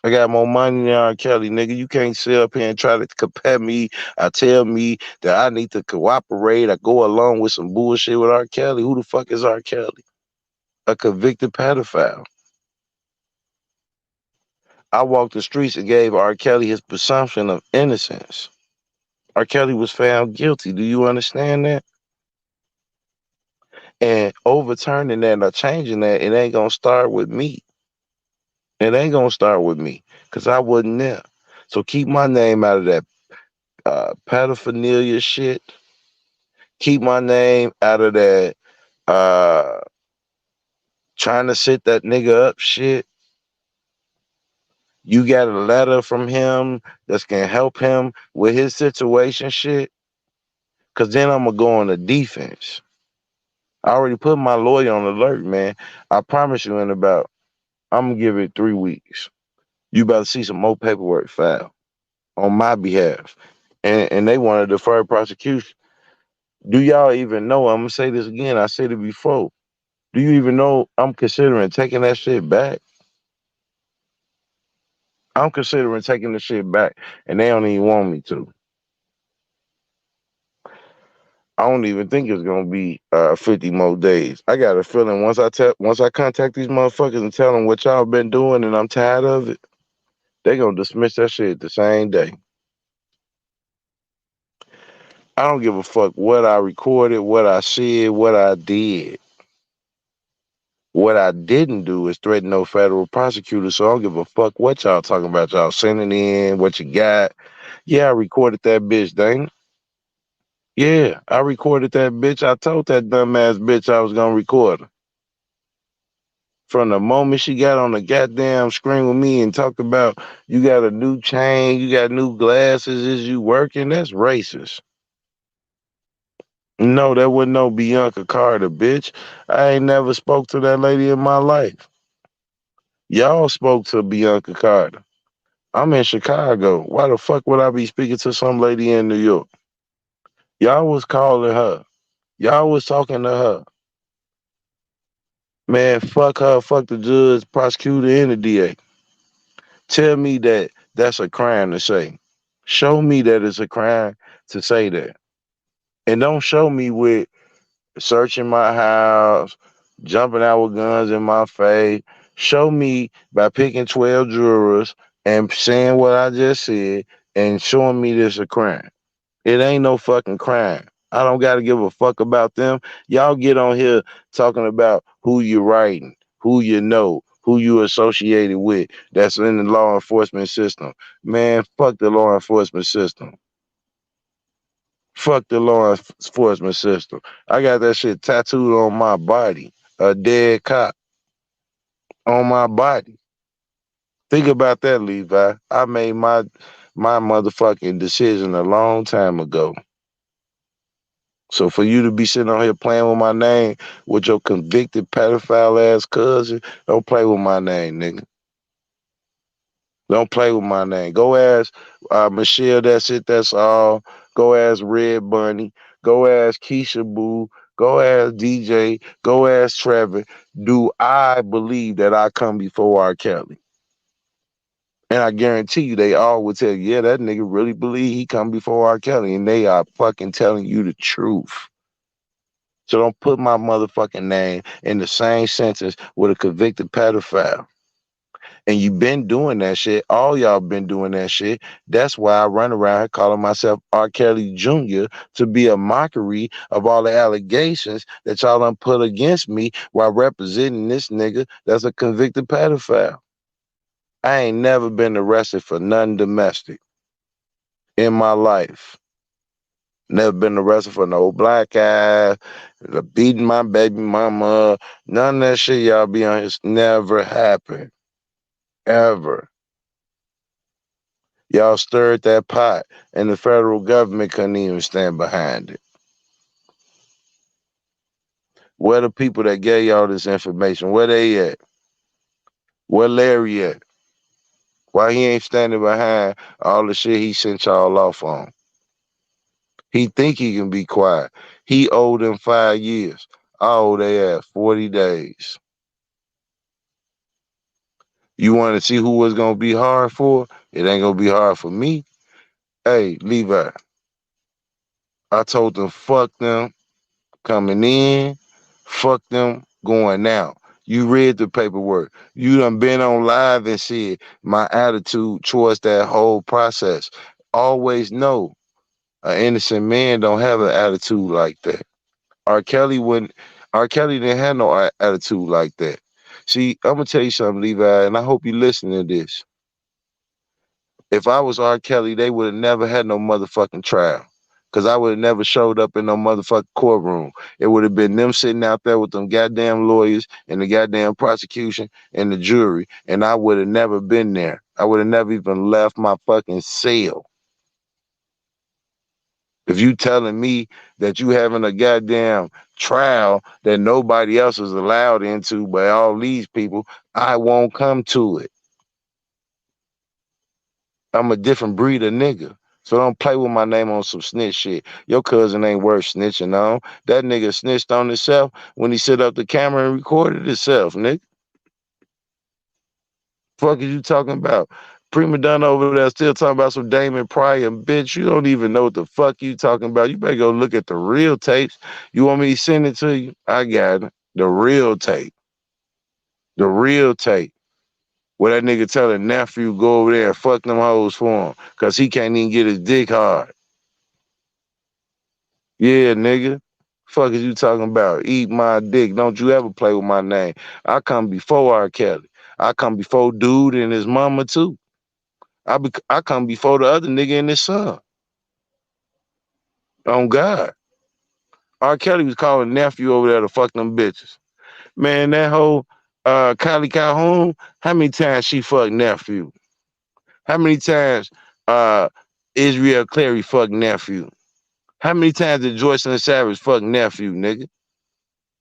I got more money than R. Kelly, nigga. You can't sit up here and try to compare me or tell me that I need to cooperate or go along with some bullshit with R. Kelly. Who the fuck is R. Kelly? A convicted pedophile. I walked the streets and gave R. Kelly his presumption of innocence. R. Kelly was found guilty. Do you understand that? And overturning that or changing that, it ain't gonna start with me. It ain't gonna start with me because I wasn't there. So keep my name out of that pedophilia shit. Keep my name out of that uh, trying to sit that nigga up shit. You got a letter from him that's gonna help him with his situation shit. Cause then I'm gonna go on the defense. I already put my lawyer on alert, man. I promise you I'm gonna give it 3 weeks. You better see some more paperwork filed on my behalf. And they want to defer prosecution. Do y'all even know? I'm gonna say this again. I said it before. Do you even know I'm considering taking that shit back? I'm considering taking the shit back, and they don't even want me to. I don't even think it's gonna be 50 more days. I got a feeling once I contact these motherfuckers and tell them what y'all been doing and I'm tired of it, they gonna dismiss that shit the same day. I don't give a fuck what I recorded, what I said, what I did. What I didn't do is threaten no federal prosecutor, so I don't give a fuck what y'all talking about. Y'all sending in what you got. Yeah, I recorded that bitch, dang it. Yeah, I recorded that bitch. I told that dumbass bitch I was gonna record her. From the moment she got on the goddamn screen with me and talked about you got a new chain, you got new glasses, is you working? That's racist. No, that wasn't no Bianca Carter, bitch. I ain't never spoke to that lady in my life. Y'all spoke to Bianca Carter. I'm in Chicago. Why the fuck would I be speaking to some lady in New York? Y'all was calling her. Y'all was talking to her. Man, fuck her, fuck the judge, prosecutor, and the DA. Tell me that that's a crime to say. Show me that it's a crime to say that. And don't show me with searching my house, jumping out with guns in my face. Show me by picking 12 jurors and saying what I just said and showing me this a crime. It ain't no fucking crime. I don't got to give a fuck about them. Y'all get on here talking about who you writing, who you know, who you associated with that's in the law enforcement system. Man, fuck the law enforcement system. Fuck the law enforcement system. I got that shit tattooed on my body. A dead cop on my body. Think about that, Levi. I made my motherfucking decision a long time ago. So for you to be sitting on here playing with my name with your convicted pedophile ass cousin, don't play with my name, nigga. Don't play with my name. Go ask Michelle, that's it, that's all. Go ask Red Bunny. Go ask Keisha Boo. Go ask DJ. Go ask Trevor. Do I believe that I come before R. Kelly? And I guarantee you they all would tell you, yeah, that nigga really believe he come before R. Kelly. And they are fucking telling you the truth. So don't put my motherfucking name in the same sentence with a convicted pedophile. And you been doing that shit. All y'all been doing that shit. That's why I run around here calling myself R. Kelly Jr. to be a mockery of all the allegations that y'all done put against me while representing this nigga that's a convicted pedophile. I ain't never been arrested for nothing domestic in my life. Never been arrested for no black eye, beating my baby mama. None of that shit y'all be on. It's never happened. Ever. Y'all stirred that pot, and the federal government couldn't even stand behind it. Where the people that gave y'all this information? Where they at? Where Larry at? Why he ain't standing behind all the shit he sent y'all off on? He think he can be quiet. He owed them 5 years. I owe they ass 40 days. You want to see who was gonna be hard for? It ain't gonna be hard for me. Hey, Levi, I told them fuck them coming in, fuck them going out. You read the paperwork. You done been on live and said my attitude towards that whole process. Always know an innocent man don't have an attitude like that. R. Kelly wouldn't. R. Kelly didn't have no attitude like that. See, I'm gonna tell you something, Levi, and I hope you listen to this. If I was R. Kelly, they would have never had no motherfucking trial. Cause I would have never showed up in no motherfucking courtroom. It would have been them sitting out there with them goddamn lawyers and the goddamn prosecution and the jury. And I would have never been there. I would have never even left my fucking cell. If you telling me that you having a goddamn trial that nobody else is allowed into by all these people, I won't come to it. I'm a different breed of nigga. So don't play with my name on some snitch shit. Your cousin ain't worth snitching on. That nigga snitched on himself when he set up the camera and recorded himself, nigga. Fuck is you talking about? Prima donna over there still talking about some Damon Pryor. Bitch, you don't even know what the fuck you talking about. You better go look at the real tapes. You want me to send it to you? I got it. The real tape. The real tape. Where that nigga tell a nephew go over there and fuck them hoes for him. Cause he can't even get his dick hard. Yeah, nigga. Fuck is you talking about? Eat my dick. Don't you ever play with my name. I come before R. Kelly. I come before dude and his mama too. I come before the other nigga and his son. On God. R. Kelly was calling nephew over there to fuck them bitches. Man, that whole Kylie Calhoun, how many times she fucked nephew? How many times uh Israel Clary fucked nephew? How many times did Joyce and the Savage fuck nephew, nigga?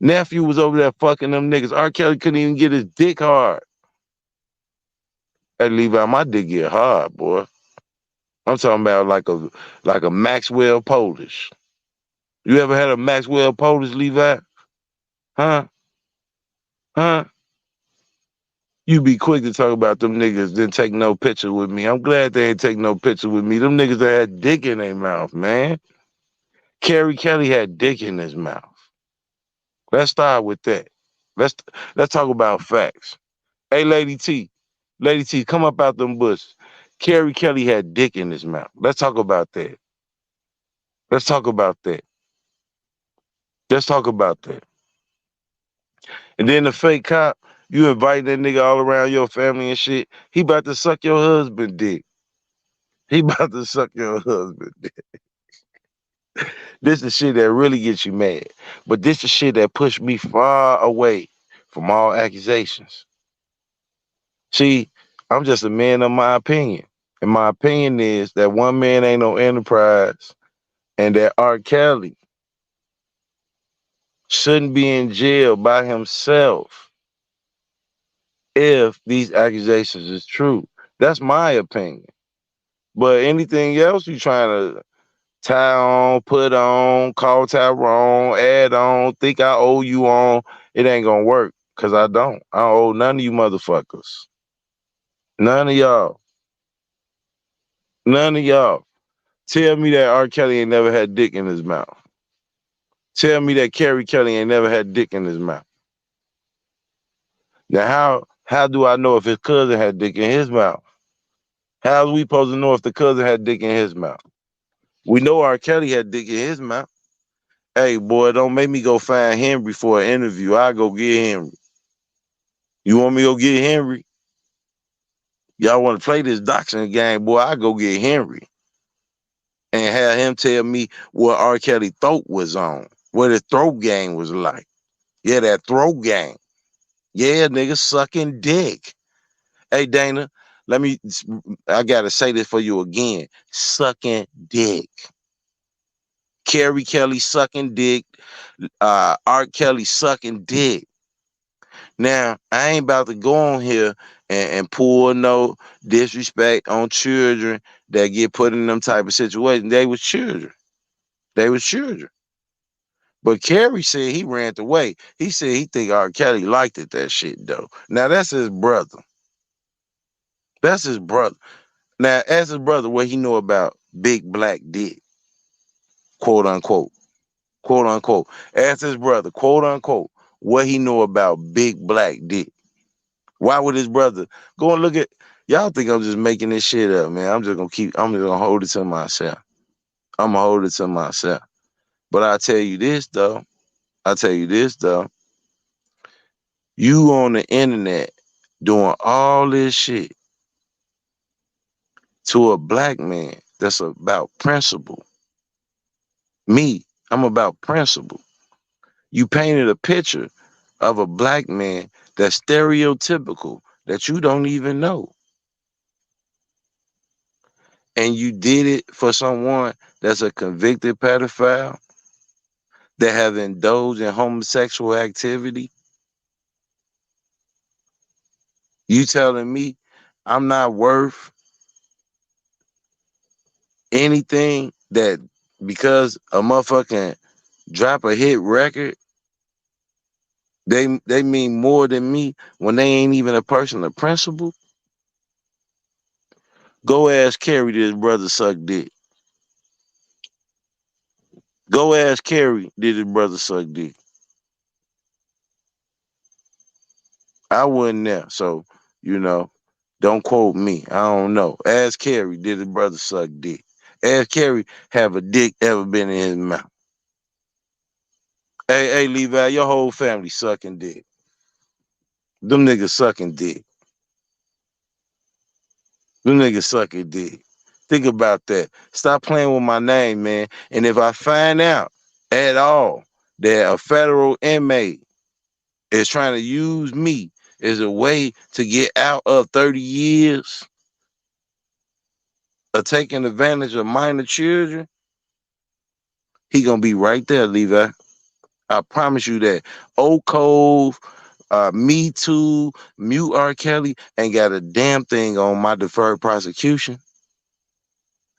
Nephew was over there fucking them niggas. R. Kelly couldn't even get his dick hard. Hey, Levi, my dick get hard, boy. I'm talking about like a Maxwell Polish. You ever had a Maxwell Polish, Levi? Huh? Huh? You be quick to talk about them niggas, then take no picture with me. I'm glad they ain't take no picture with me. Them niggas that had dick in their mouth, man. Kerry Kelly had dick in his mouth. Let's start with that. Let's let's talk about facts. Hey, Lady T, come up out them bushes. Kerry Kelly had dick in his mouth. Let's talk about that. Let's talk about that. Let's talk about that. And then the fake cop, you invite that nigga all around your family and shit. He about to suck your husband dick. He about to suck your husband dick. This is shit that really gets you mad. But this is shit that pushed me far away from all accusations. See, I'm just a man of my opinion. And my opinion is that one man ain't no enterprise and that R. Kelly shouldn't be in jail by himself if these accusations is true. That's my opinion. But anything else you trying to tie on, put on, call Tyrone, add on, think I owe you on, it ain't gonna work. Cause I don't. I don't owe none of you motherfuckers. None of y'all. None of y'all. Tell me that R. Kelly ain't never had dick in his mouth. Tell me that Kerry Kelly ain't never had dick in his mouth. Now how do I know if his cousin had dick in his mouth? How are we supposed to know if the cousin had dick in his mouth? We know R. Kelly had dick in his mouth. Hey boy, don't make me go find Henry for an interview. I go get Henry. You want me to go get Henry? Y'all want to play this doxing game, boy? I go get Henry and have him tell me what R. Kelly throat was on, what his throat game was like. Yeah, that throat game. Yeah, nigga sucking dick. Hey Dana, let me. I gotta say this for you again. Sucking dick. Kerry Kelly sucking dick. R. Kelly sucking dick. Now, I ain't about to go on here and pull no disrespect on children that get put in them type of situations. They was children. They was children. But Kerry said he ran away. He said he think R. Kelly liked it, that shit, though. Now, that's his brother. That's his brother. Now, ask his brother what he know about big black dick, quote unquote. Quote unquote. Ask his brother, quote unquote, what he know about big black dick. Why would his brother go and look at y'all think I'm just making this shit up, man? I'm just gonna hold it to myself. I'm gonna hold it to myself. But I tell you this though, you on the internet doing all this shit to a black man that's about principle. Me, I'm about principle. You painted a picture of a black man that's stereotypical that you don't even know. And you did it for someone that's a convicted pedophile that have indulged in homosexual activity. You telling me I'm not worth anything that because a motherfucking drop a hit record, they mean more than me when they ain't even a person of principle? Go ask Kerry did his brother suck dick. Go ask Kerry did his brother suck dick. I wasn't there, so you know, don't quote me. I don't know. Ask Kerry did his brother suck dick. Ask Kerry have a dick ever been in his mouth. Hey, Levi, your whole family sucking dick. Them niggas sucking dick. Them niggas sucking dick. Think about that. Stop playing with my name, man. And if I find out at all that a federal inmate is trying to use me as a way to get out of 30 years of taking advantage of minor children, he gonna be right there, Levi. I promise you that. Oak Cove, Me Too, Mute R. Kelly ain't got a damn thing on my deferred prosecution.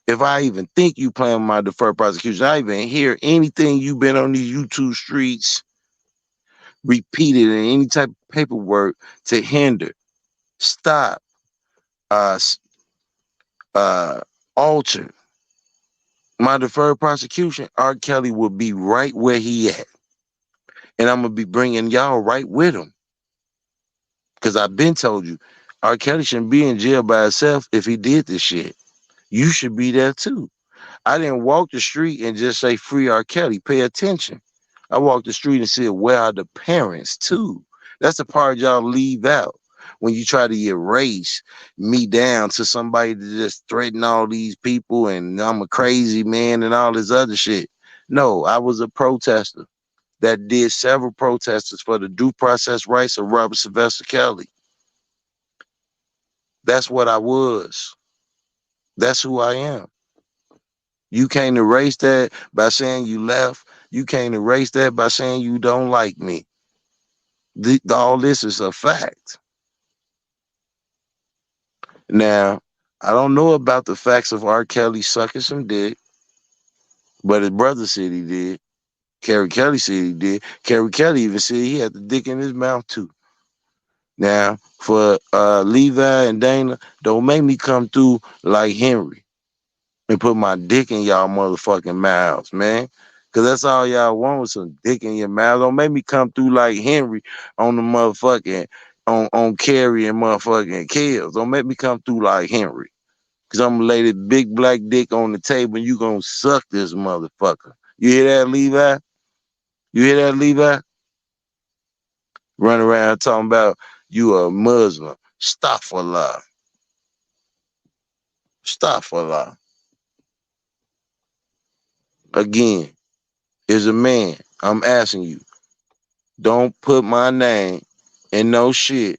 If I even think you playing with my deferred prosecution, I even hear anything you been on these YouTube streets repeated in any type of paperwork to hinder, stop, uh, uh, alter my deferred prosecution, R. Kelly will be right where he at. And I'm going to be bringing y'all right with him. Because I've been told you, R. Kelly shouldn't be in jail by himself if he did this shit. You should be there too. I didn't walk the street and just say free R. Kelly. Pay attention. I walked the street and said, where are the parents too? That's the part y'all leave out when you try to erase me down to somebody to just threaten all these people and I'm a crazy man and all this other shit. No, I was a protester that did several protesters for the due process rights of Robert Sylvester Kelly. That's what I was. That's who I am. You can't erase that by saying you left. You can't erase that by saying you don't like me. All this is a fact. Now, I don't know about the facts of R. Kelly sucking some dick, but his brother said he did. Kerry Kelly said he did. Kerry Kelly even said he had the dick in his mouth too. Now, for Levi and Dana, don't make me come through like Henry and put my dick in y'all motherfucking mouths, man. Cause that's all y'all want was some dick in your mouth. Don't make me come through like Henry on the motherfucking on Carrie and motherfucking kills. Don't make me come through like Henry. Cause I'm gonna lay this big black dick on the table and you gonna suck this motherfucker. You hear that, Levi? You hear that, Levi? Run around talking about you a Muslim. Astaghfirullah. Astaghfirullah. Again, as a man, I'm asking you, don't put my name in no shit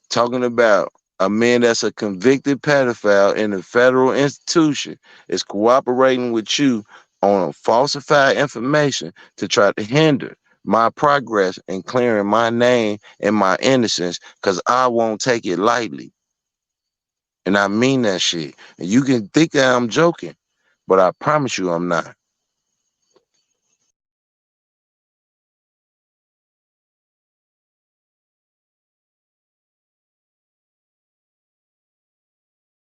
talking about a man that's a convicted pedophile in a federal institution is cooperating with you on falsified information to try to hinder my progress in clearing my name and my innocence because I won't take it lightly. And I mean that shit. And you can think that I'm joking, but I promise you I'm not.